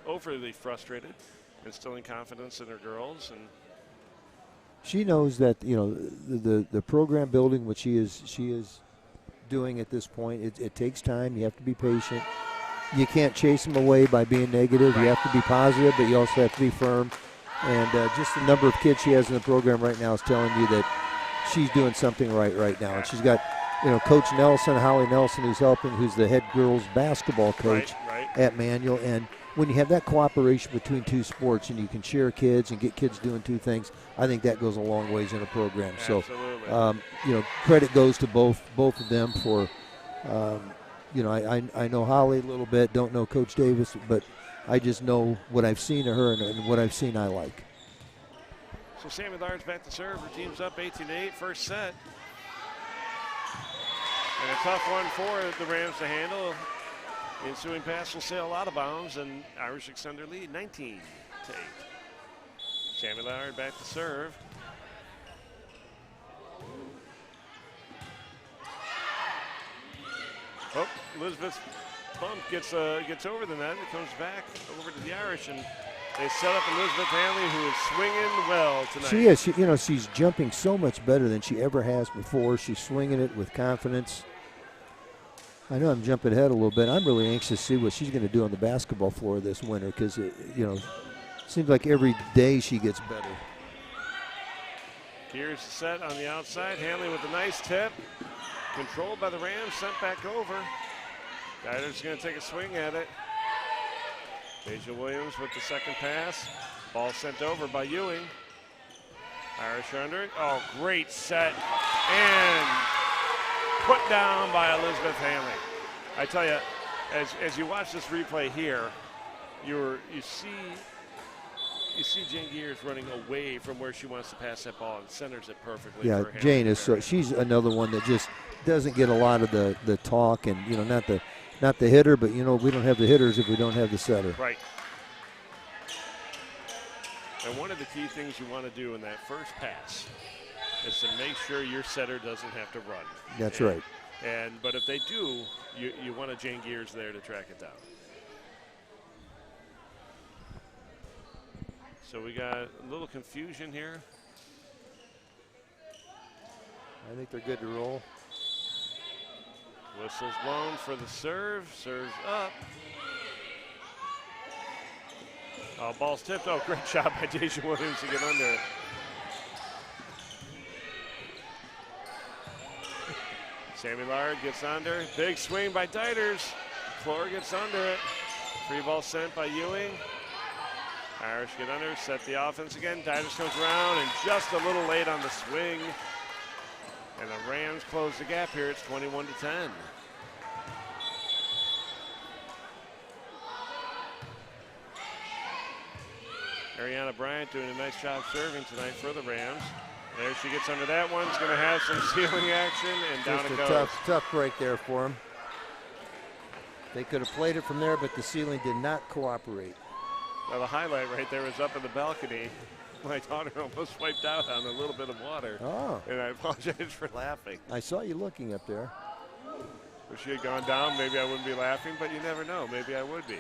overly frustrated, instilling confidence in her girls, and she knows that the program building, what she is doing at this point, it takes time. You have to be patient. You can't chase them away by being negative. You have to be positive, but you also have to be firm. And just the number of kids she has in the program right now is telling you that she's doing something right now. And she's got, Coach Nelson, Holly Nelson, who's helping, who's the head girls basketball coach at Manual. And when you have that cooperation between two sports and you can share kids and get kids doing two things, I think that goes a long ways in a program. Absolutely. So, credit goes to both of them for, I know Holly a little bit, don't know Coach Davis, but I just know what I've seen of her and what I've seen I like. So Sammy Lards back to serve. Her team's up 18-8, first set. And a tough one for the Rams to handle. The ensuing pass will sail out of bounds, and Irish extend their lead 19-8. Sammy Lard back to serve. Oh, Elizabeth's bump gets over the net. It comes back over to the Irish, and they set up Elizabeth Hanley, who is swinging well tonight. She is. She's jumping so much better than she ever has before. She's swinging it with confidence. I know I'm jumping ahead a little bit. I'm really anxious to see what she's going to do on the basketball floor this winter because, it seems like every day she gets better. Here's the set on the outside. Hanley with a nice tip. Controlled by the Rams, sent back over. Dyer's going to take a swing at it. Deja Williams with the second pass. Ball sent over by Ewing. Irish are under it. Oh, great set. And put down by Elizabeth Hanley. I tell you, as you watch this replay here, you see Jane Gears running away from where she wants to pass that ball and centers it perfectly. Yeah, Jane is she's another one that just doesn't get a lot of the talk and not the hitter, but we don't have the hitters if we don't have the setter. Right. And one of the key things you want to do in that first pass is to make sure your setter doesn't have to run. That's right. But if they do, you want a Jane Gears there to track it down. So we got a little confusion here. I think they're good to roll. Whistle's blown for the serve. Serves up. Oh, ball's tipped. Oh, great job by Deja Williams to get under it. Sammy Lard gets under. Big swing by Deiters. Clore gets under it. Free ball sent by Ewing. Irish get under, set the offense again. Deiters comes around and just a little late on the swing. And the Rams close the gap here. It's 21-10. Ariana Bryant doing a nice job serving tonight for the Rams. There she gets under that one. It's going to have some ceiling action, and down it goes. Just a tough break there for them. They could have played it from there, but the ceiling did not cooperate. Well, the highlight right there was up in the balcony. My daughter almost wiped out on a little bit of water. Oh. And I apologize for laughing. I saw you looking up there. If she had gone down, maybe I wouldn't be laughing, but you never know. Maybe I would be.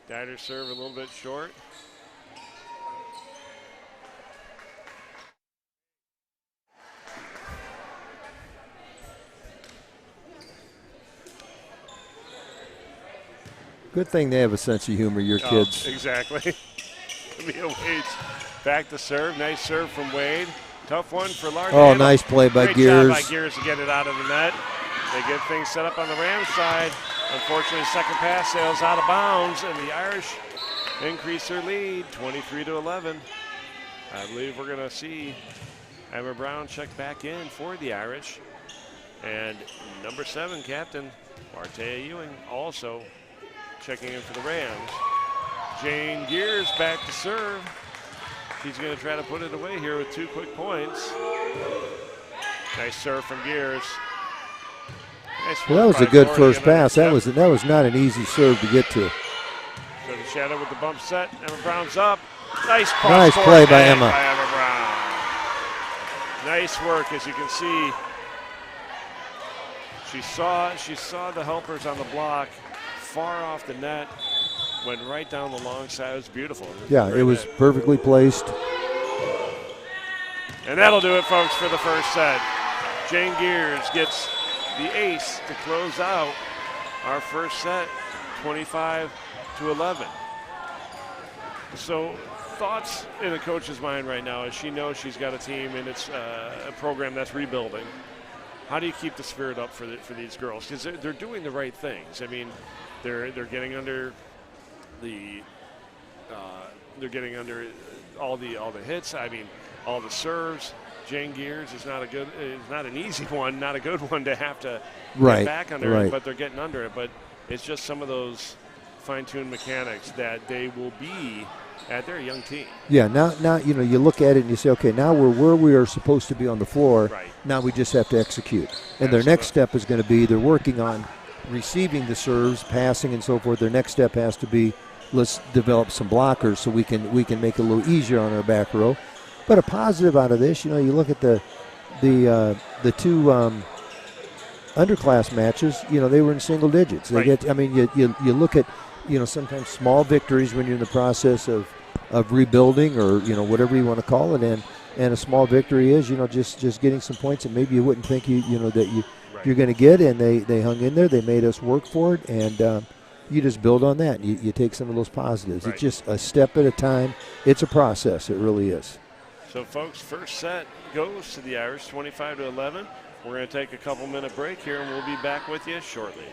Dyer's serve a little bit short. Good thing they have a sense of humor, your kids. Exactly. Mia Wade's back to serve. Nice serve from Wade. Tough one for Larkin. Oh, nice play by Gears. Great job by Gears to get it out of the net. They get things set up on the Rams side. Unfortunately, second pass sails out of bounds, and the Irish increase their lead, 23-11. I believe we're going to see Emma Brown check back in for the Irish. And number 7, captain Martea Ewing, also checking in for the Rams. Jane Gears back to serve. She's going to try to put it away here with 2 quick points. Nice serve from Gears. Nice Well, that was a good first pass. That was not an easy serve to get to. So the shadow with the bump set. Emma Brown's up. Nice cross. Nice play by Emma. Brown. Nice work, as you can see. She saw the helpers on the block, far off the net, went right down the long side. It was beautiful. It was perfectly placed. And that'll do it, folks, for the first set. Jane Gears gets the ace to close out our first set, 25-11. So thoughts in a coach's mind right now as she knows she's got a team and it's a program that's rebuilding. How do you keep the spirit up for these girls? Because they're doing the right things. I mean, they're getting under all the hits. I mean, all the serves. Jane Gears is not an easy one, not a good one to have to get back under it, but they're getting under it. But it's just some of those fine-tuned mechanics that they will be at their young team. Yeah, now you look at it and you say, okay, now we're where we are supposed to be on the floor. Right. Now we just have to execute. And their next step is going to be they're working on receiving the serves, passing, and so forth. Their next step has to be let's develop some blockers so we can make it a little easier on our back row. But a positive out of this, you look at the two underclass matches. They were in single digits. They you look at sometimes small victories when you're in the process of rebuilding or whatever you want to call it, and a small victory is just getting some points that maybe you wouldn't think you're going to get, and they hung in there. They made us work for it, and you just build on that. You take some of those positives. It's just a step at a time. It's a process. It really is. So, folks, first set goes to the Irish, 25-11. We're going to take a couple-minute break here, and we'll be back with you shortly.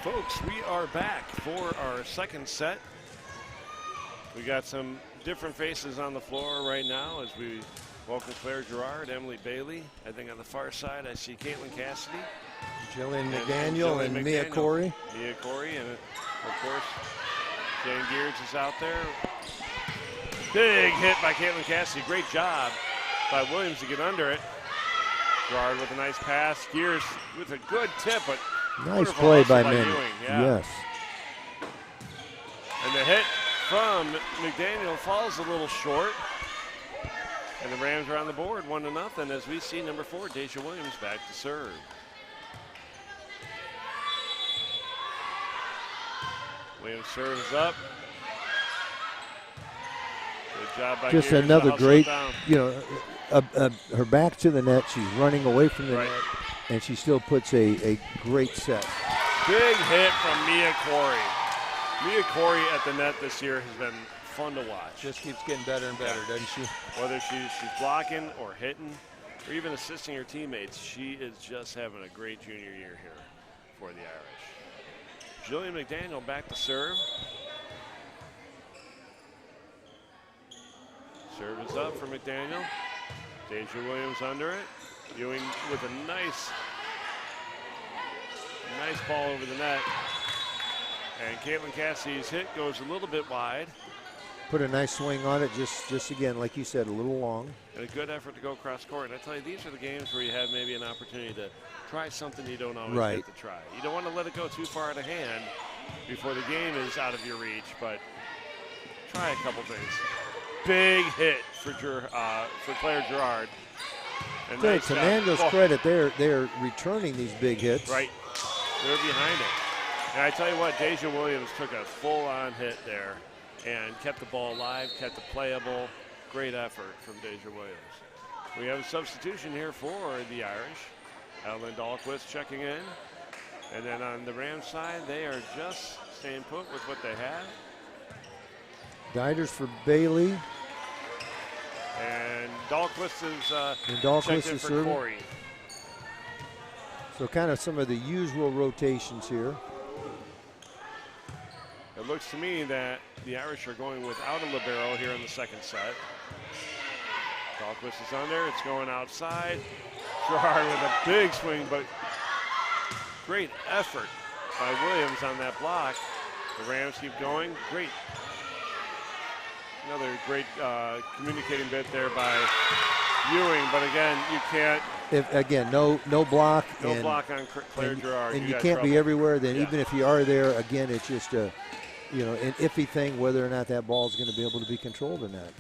Folks, we are back for our second set. We got some different faces on the floor right now as we welcome Claire Gerard, Emily Bailey. I think on the far side I see Caitlin Cassidy. Jillian McDaniel and Mia Corey. Mia Corey, and of course Jane Gears is out there. Big hit by Caitlin Cassidy. Great job by Williams to get under it. Gerard with a nice pass. Gears with a good tip, but nice play by Minnie. Yes. And the hit from McDaniel falls a little short. And the Rams are on the board 1-0 as we see number 4, Deja Williams, back to serve. Williams serves up. Good job by just Gears another great, her back to the net. She's running away from the net, and she still puts a great set. Big hit from Mia Corey. Mia Corey at the net this year has been fun to watch. Just keeps getting better and better, doesn't she? Whether she's blocking or hitting or even assisting her teammates, she is just having a great junior year here for the Irish. Jillian McDaniel back to serve. Serve is up for McDaniel. Deja Williams under it. Ewing with a nice ball over the net. And Caitlin Cassidy's hit goes a little bit wide. Put a nice swing on it, just again, like you said, a little long. And a good effort to go cross court. And I tell you, these are the games where you have maybe an opportunity to try something you don't always get to try. You don't want to let it go too far out of hand before the game is out of your reach, but try a couple things. Big hit for Claire Gerard. And Good, nice to job. Manuel's credit, they're returning these big hits. Right, they're behind it. And I tell you what, Deja Williams took a full-on hit there and kept the ball alive, kept it playable. Great effort from Deja Williams. We have a substitution here for the Irish. Ellen Dahlquist checking in. And then on the Rams side, they are just staying put with what they have. Guiders for Bailey. And Dahlquist is checked in for serving. Corey. So kind of some of the usual rotations here. It looks to me that the Irish are going without a libero here in the second set. Dahlquist is on there. It's going outside. Gerard with a big swing, but great effort by Williams on that block. The Rams keep going. Great. Another great communicating bit there by Ewing, but again, you can't. No block. No block on Claire Gerard. And you can't be everywhere. Then even if you are there, again, it's just an iffy thing whether or not that ball is going to be able to be controlled or not.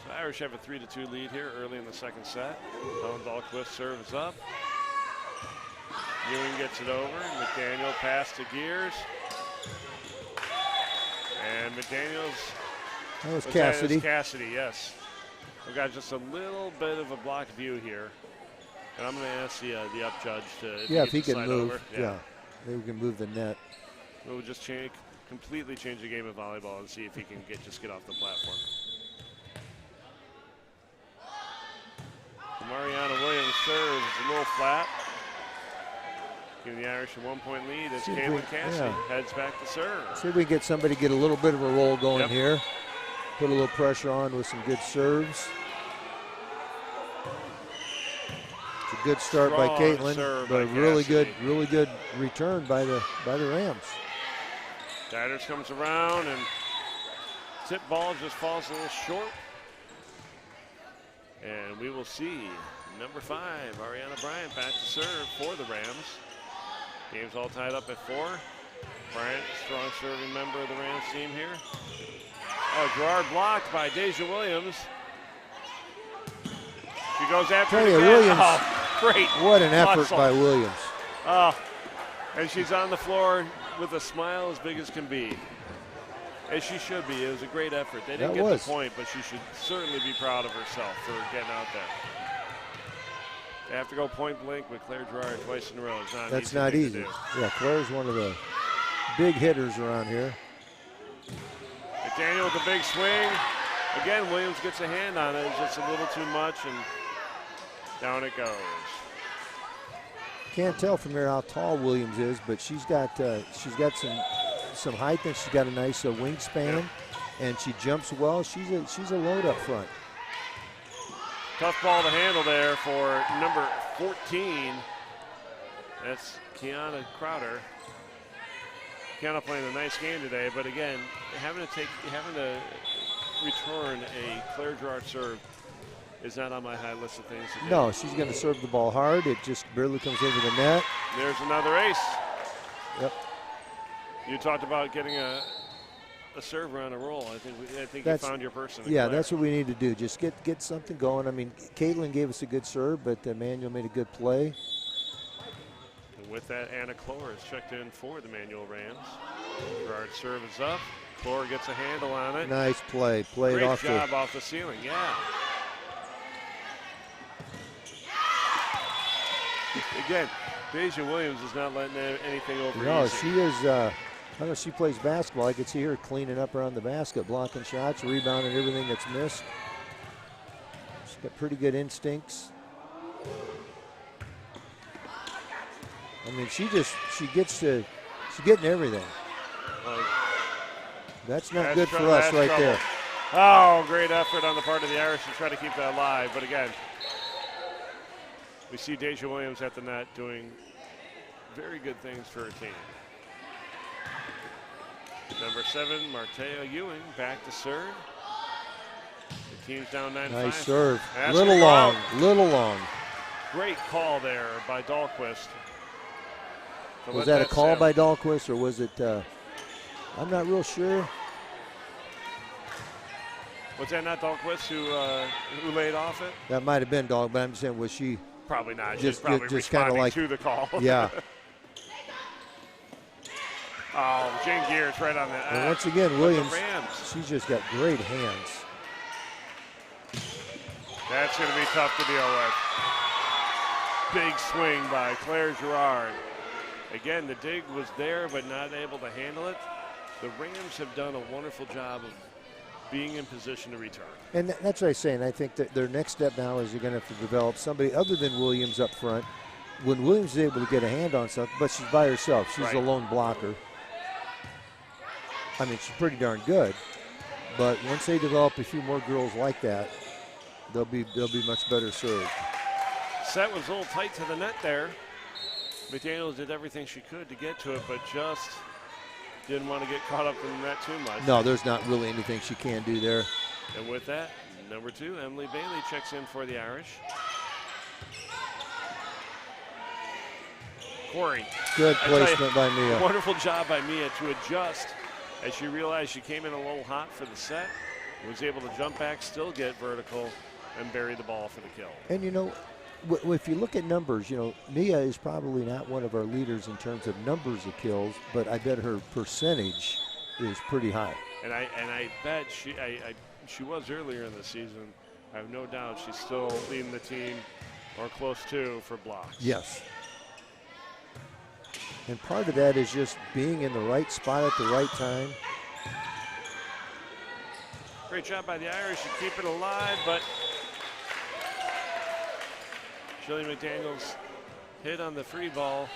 So Irish have a 3-2 lead here early in the second set. Ellen Dahlquist serves up. Ewing gets it over. McDaniel pass to Gears. And McDaniel's. That was Cassidy. Cassidy, yes. We've got just a little bit of a blocked view here. And I'm going to ask the up judge to if he can move. Over. Yeah, maybe we can move the net. We'll just completely change the game of volleyball and see if he can get off the platform. Mariana Williams serves a little flat. Giving the Irish a 1-point lead as Caitlin Cassidy heads back to serve. See if we can get somebody get a little bit of a roll going here. Put a little pressure on with some good serves. It's a good start by Caitlin, but a really good return by the Rams. Dieters comes around and tip ball just falls a little short. And we will see number 5, Ariana Bryant, back to serve for the Rams. Game's all tied up at 4. Bryant, strong serving member of the Rams team here. Oh, Gerard blocked by Deja Williams. She goes after it again. Williams. Oh, great. What an effort muscle by Williams. Oh, and she's on the floor with a smile as big as can be. As she should be. It was a great effort. They didn't get the point, but she should certainly be proud of herself for getting out there. They have to go point blank with Claire Gerard twice in a row. That's not easy. Yeah, Claire's one of the big hitters around here. McDaniel with a big swing. Again, Williams gets a hand on it. It's just a little too much, and down it goes. Can't tell from here how tall Williams is, but she's got some height, and she's got a nice wingspan, and she jumps well. She's a load up front. Tough ball to handle there for number 14. That's Kiana Crowder. Kiana playing a nice game today, but again, having to return a Claire Gerard serve is not on my high list of things to do. No, she's going to serve the ball hard. It just barely comes over the net. There's another ace. Yep. You talked about getting a server on a roll. I think you found your person. Yeah, that's what we need to do. Just get something going. I mean, Caitlin gave us a good serve, but Manuel made a good play. And with that, Anna Clore is checked in for the Manuel Rams. Gerard's serve is up. Clore gets a handle on it. Nice play. Played Great off job off the ceiling, yeah. Again, Deja Williams is not letting anything over No, easy. she is. I know she plays basketball. I could see her cleaning up around the basket, blocking shots, rebounding everything that's missed. She's got pretty good instincts. I mean, she's getting everything. That's not good for us right there. Oh, great effort on the part of the Irish to try to keep that alive. But again, we see Deja Williams at the net doing very good things for her team. Number 7, Martea Ewing, back to serve. The team's down 9-5. Nice serve. That's Little long, little long. Great call there by Dahlquist. Was that a call by Dahlquist, or was it, I'm not real sure. Was that not Dahlquist who laid off it? That might have been Dahl, but I'm saying, was she? Probably not. Just, She's probably just kind of responding like to the call. Yeah. Oh, Jen Gears right on that. And once again, Williams, Rams. she's just got great hands. That's going to be tough to deal with. Big swing by Claire Gerard. Again, the dig was there, but not able to handle it. The Rams have done a wonderful job of being in position to return. And that's what I'm saying. I think that their next step now is they're going to have to develop somebody other than Williams up front. When Williams is able to get a hand on something, but she's by herself. She's Right. a lone blocker. I mean, she's pretty darn good. But once they develop a few more girls like that, they'll be much better served. Set was a little tight to the net there. McDaniels did everything she could to get to it, but just didn't want to get caught up in the net too much. No, there's not really anything she can do there. And with that, number 2, Emily Bailey checks in for the Irish. Corey. Good placement by Mia. Wonderful job by Mia to adjust as she realized she came in a little hot for the set. Was able to jump back, still get vertical, and bury the ball for the kill. And, you know, if you look at numbers, you know, Mia is probably not one of our leaders in terms of numbers of kills, but I bet her percentage is pretty high. And I bet she was earlier in the season. I have no doubt she's still leading the team or close to for blocks. Yes. And part of that is just being in the right spot at the right time. Great job by the Irish to keep it alive, but Shirley McDaniels hit on the free ball.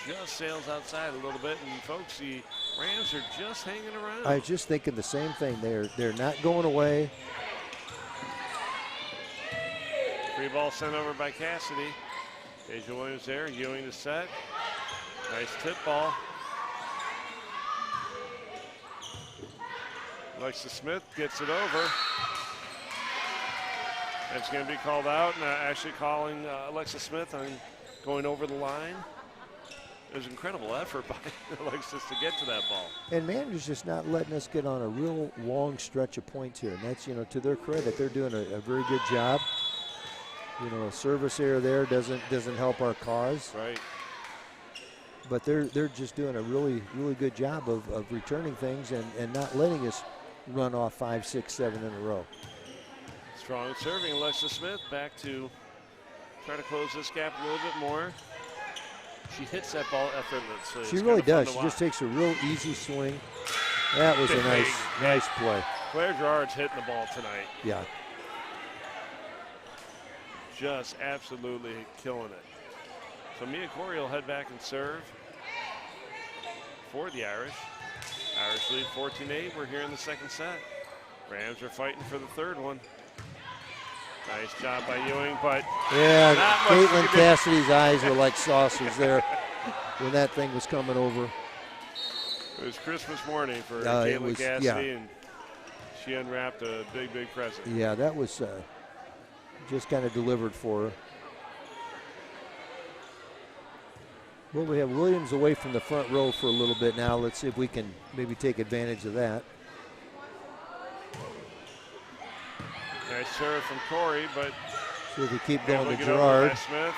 Just sails outside a little bit, and folks, the Rams are just hanging around. I was just thinking the same thing. They're not going away. Free ball sent over by Cassidy. Deja Williams there, Ewing to set. Nice tip ball. Alexa Smith gets it over. That's going to be called out, and actually calling Alexa Smith on going over the line. It was an incredible effort by Alexis to get to that ball. And Manor's just not letting us get on a real long stretch of points here. And that's, you know, to their credit, they're doing a very good job. You know, a service error there doesn't help our cause. Right. But they're just doing a really good job of returning things and not letting us run off 5, 6, 7 in a row. Strong serving, Alexa Smith back to try to close this gap a little bit more. She hits that ball effortlessly. She really does. She just takes a real easy swing. That was a nice play. Claire Gerard's hitting the ball tonight. Yeah. Just absolutely killing it. So Mia Corey will head back and serve for the Irish. Irish lead 14-8. We're here in the second set. Rams are fighting for the third one. Nice job by Ewing, but yeah, Caitlin Cassidy's eyes were like saucers there when that thing was coming over. It was Christmas morning for Caitlin Cassidy, and she unwrapped a big present. Yeah, that was just kind of delivered for her. Well, we have Williams away from the front row for a little bit now. Let's see if we can maybe take advantage of that. Nice serve from Corey, but see if we keep going to Gerard. Smith.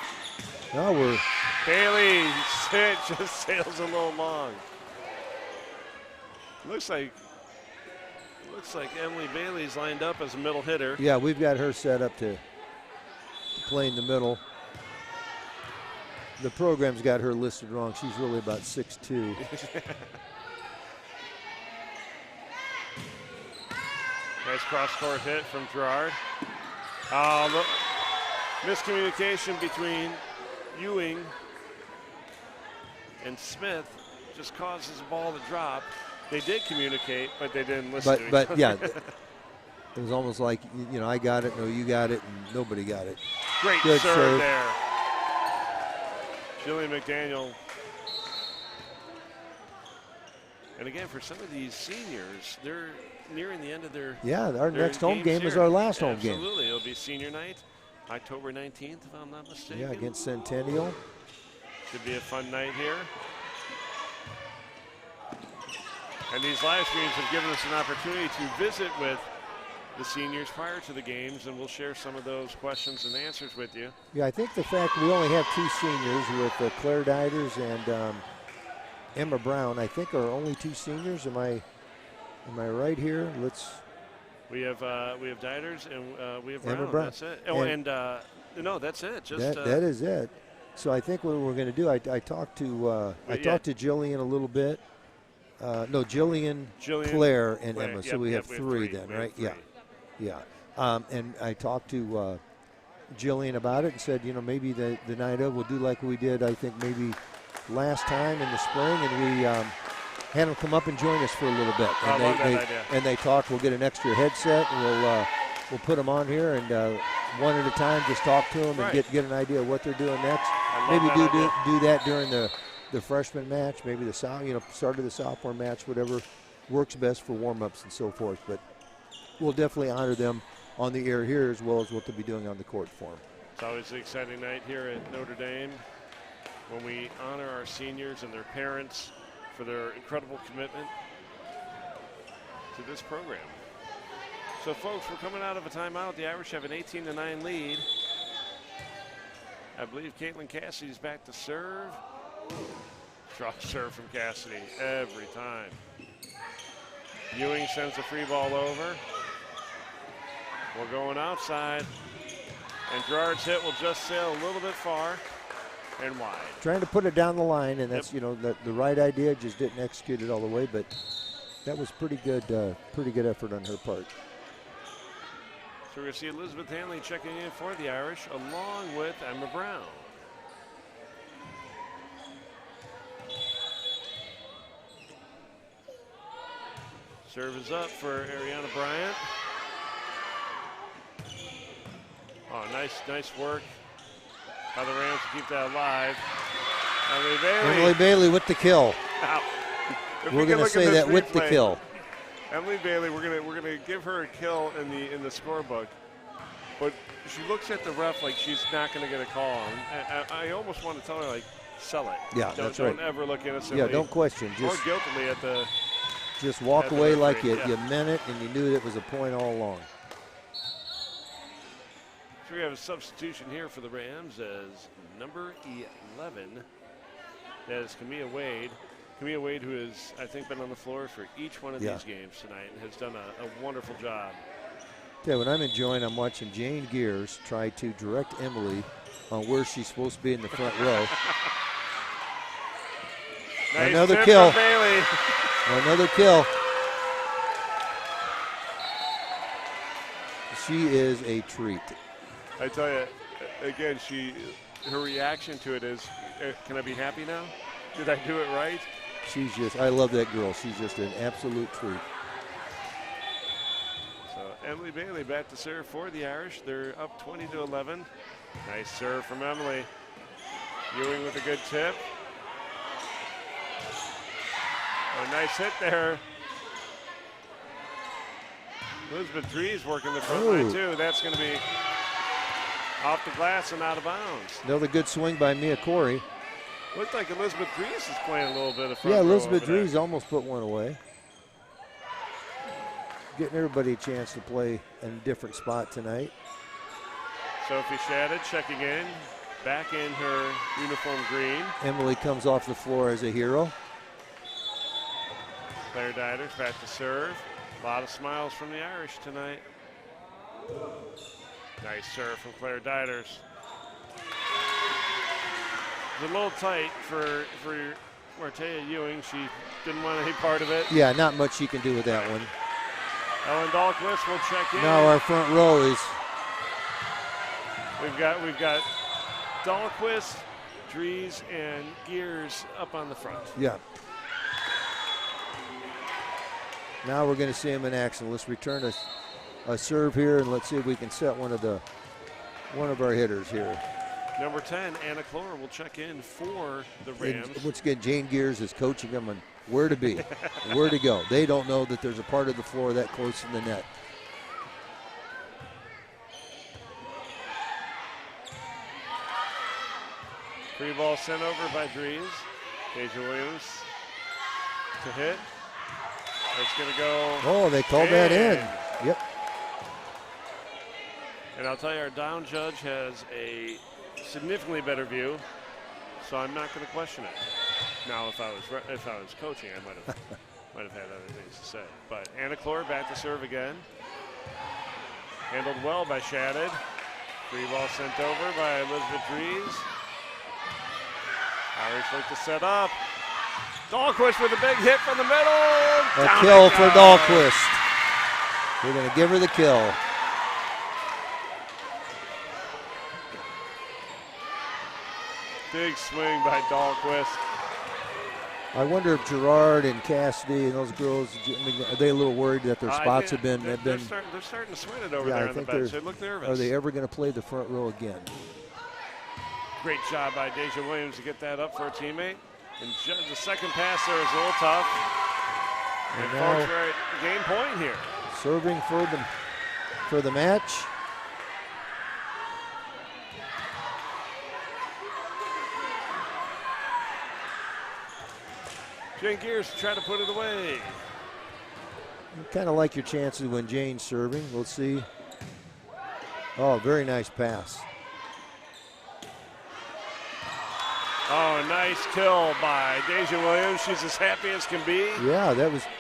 No, we're Bailey just sails a little long. Looks like Emily Bailey's lined up as a middle hitter. Yeah, we've got her set up to play in the middle. The program's got her listed wrong. She's really about 6'2". Nice cross-court hit from Gerard. Look, miscommunication between Ewing and Smith just causes the ball to drop. They did communicate, but they didn't listen to each other. But yeah, it was almost like, you know, I got it, no, you got it, and nobody got it. Great serve there. Jillian McDaniel And again, for some of these seniors, they're nearing the end of their our next home game here. is our last home game. Absolutely. It'll be senior night, October 19th, if I'm not mistaken. Yeah, against Centennial. Should be a fun night here. And these live streams have given us an opportunity to visit with the seniors prior to the games, and we'll share some of those questions and answers with you. Yeah, I think the fact we only have 2 seniors with Claire Diders and Emma Brown, I think, are only 2 seniors. Am I right here? We have Diders and we have Brown. Emma Brown. That's it. Oh, and no, that's it. Just that is it. So I think what we're going to do, I talked to Jillian a little bit. No, Jillian, Claire, and Emma. So we have 3 then, right? Yeah. And I talked to Jillian about it and said, maybe the night of we'll do like we did, I think maybe last time in the spring, and we had them come up and join us for a little bit. And they talked. We'll get an extra headset, and we'll put them on here, and one at a time, just talk to them and get an idea of what they're doing next. Maybe do that during the freshman match, maybe the start of the sophomore match, whatever works best for warm-ups and so forth. But we'll definitely honor them on the air here as well as what they'll be doing on the court for them. It's always an exciting night here at Notre Dame when we honor our seniors and their parents for their incredible commitment to this program. So, folks, we're coming out of a timeout. The Irish have an 18-9 lead. I believe Caitlin Cassidy's back to serve. Strong serve from Cassidy every time. Ewing sends the free ball over. We're going outside. And Gerard's hit will just sail a little bit far and wide. Trying to put it down the line, and that's the right idea. Just didn't execute it all the way, but that was pretty good effort on her part. So we're going to see Elizabeth Hanley checking in for the Irish, along with Emma Brown. Serve is up for Ariana Bryant. Oh, nice work by the Rams to keep that alive. Emily Bailey with the kill. We're going to say that with the kill. Emily Bailey, we're gonna give her a kill in the scorebook, but she looks at the ref like she's not going to get a call. I almost want to tell her, like, sell it. Yeah, that's right. Don't ever look innocently. Yeah, don't question. Or guiltily at the. Just walk away like you meant it, and you knew it was a point all along. So we have a substitution here for the Rams as number 11. That is Camilla Wade. Camilla Wade, who has, I think, been on the floor for each one of these games tonight and has done a wonderful job. Yeah, what I'm enjoying, I'm watching Jane Gears try to direct Emily on where she's supposed to be in the front row. Nice another kill. Bailey. Another kill. She is a treat. I tell you, again, her reaction to it is, can I be happy now? Did I do it right? I love that girl. She's just an absolute treat. So Emily Bailey back to serve for the Irish. They're up 20-11. Nice serve from Emily. Ewing with a good tip. A nice hit there. Elizabeth Dries working the front line too. That's going to be off the glass and out of bounds. Another good swing by Mia Corey. Looks like Elizabeth Dries is playing a little bit of front row. Yeah, Elizabeth Dries almost put one away. Getting everybody a chance to play in a different spot tonight. Sophie Shadid checking in, back in her uniform green. Emily comes off the floor as a hero. Claire Diders back to serve. A lot of smiles from the Irish tonight. Nice serve from Claire Diders. It's a little tight for Martea Ewing. She didn't want any part of it. Yeah, not much she can do with that one. Ellen Dahlquist will check in. Now our front row is. We've got Dahlquist, Dries, and Gears up on the front. Yeah. Now we're going to see him in action. Let's return a serve here, and let's see if we can set one of our hitters here. Number 10, Anna Clore, will check in for the Rams. And once again, Jane Gears is coaching them on where to be, where to go. They don't know that there's a part of the floor that close to the net. Free ball sent over by Dries. Deja Williams to hit. It's going to go. Oh, they called that in. Yep. And I'll tell you, our down judge has a significantly better view, so I'm not going to question it. Now, if I was coaching, I might have had other things to say. But Anna Clore back to serve again. Handled well by Shattuck. Free ball sent over by Elizabeth Dries. Irish look to set up. Dahlquist with a big hit from the middle. A kill for Dahlquist. They're going to give her the kill. Big swing by Dahlquist. I wonder if Gerard and Cassidy and those girls, are they a little worried that their spots have been? They're starting to sweat it over there on the bench. They look nervous. Are they ever going to play the front row again? Great job by Deja Williams to get that up for a teammate. And the second pass there is a little tough. And folks are at game point here. Serving for the match. Jane Gears to try to put it away. You kind of like your chances when Jane's serving. We'll see. Oh, very nice pass. Oh, a nice kill by Deja Williams. She's as happy as can be. Yeah,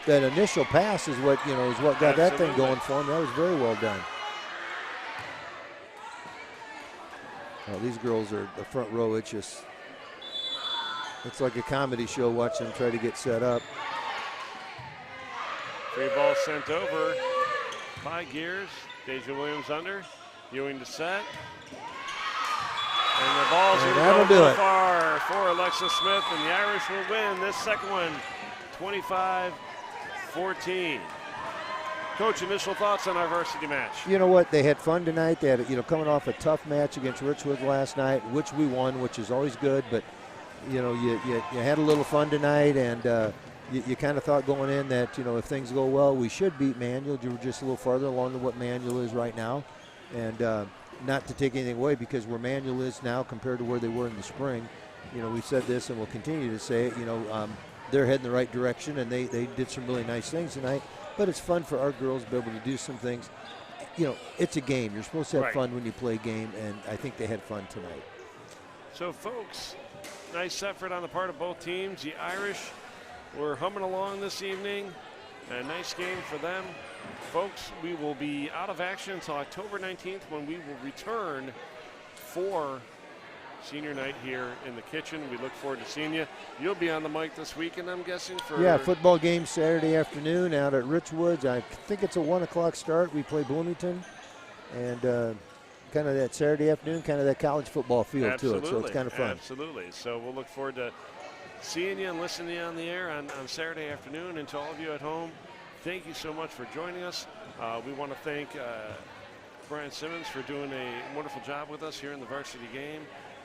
that initial pass is what got that thing going for him. That was very well done. Oh, these girls are the front row. It's like a comedy show watching them try to get set up. Free ball sent over by Gears. Deja Williams under. Ewing to set. And the ball's going to go far for Alexa Smith, and the Irish will win this second one, 25-14. Coach, initial thoughts on our varsity match? You know what? They had fun tonight. They had, coming off a tough match against Richwood last night, which we won, which is always good. But, you had a little fun tonight, and you kind of thought going in that, if things go well, we should beat Manual. You were just a little farther along than what Manual is right now. And not to take anything away, because where Manual is now compared to where they were in the spring, we've said this and we'll continue to say it, they're heading the right direction, and they did some really nice things tonight. But it's fun for our girls to be able to do some things. It's a game. You're supposed to have fun when you play a game, and I think they had fun tonight. So, folks, nice effort on the part of both teams. The Irish were humming along this evening. A nice game for them. Folks, we will be out of action until October 19th, when we will return for senior night here in the kitchen. We look forward to seeing you. You'll be on the mic this weekend, I'm guessing, for... Yeah, football game Saturday afternoon out at Richwoods. I think it's a 1 o'clock start. We play Bloomington. And kind of that Saturday afternoon, kind of that college football feel to it. So it's kind of fun. Absolutely. So we'll look forward to seeing you and listening to you on the air on Saturday afternoon. And to all of you at home, thank you so much for joining us. We want to thank Brian Simmons for doing a wonderful job with us here in the varsity game.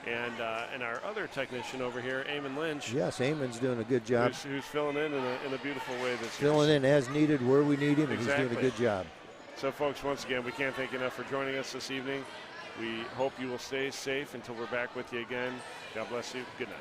And our other technician over here, Eamon Lynch. Yes, Eamon's doing a good job. Who's filling in a beautiful way this year. Filling in as needed where we need him, and exactly. he's doing a good job. So, folks, once again, we can't thank you enough for joining us this evening. We hope you will stay safe until we're back with you again. God bless you. Good night.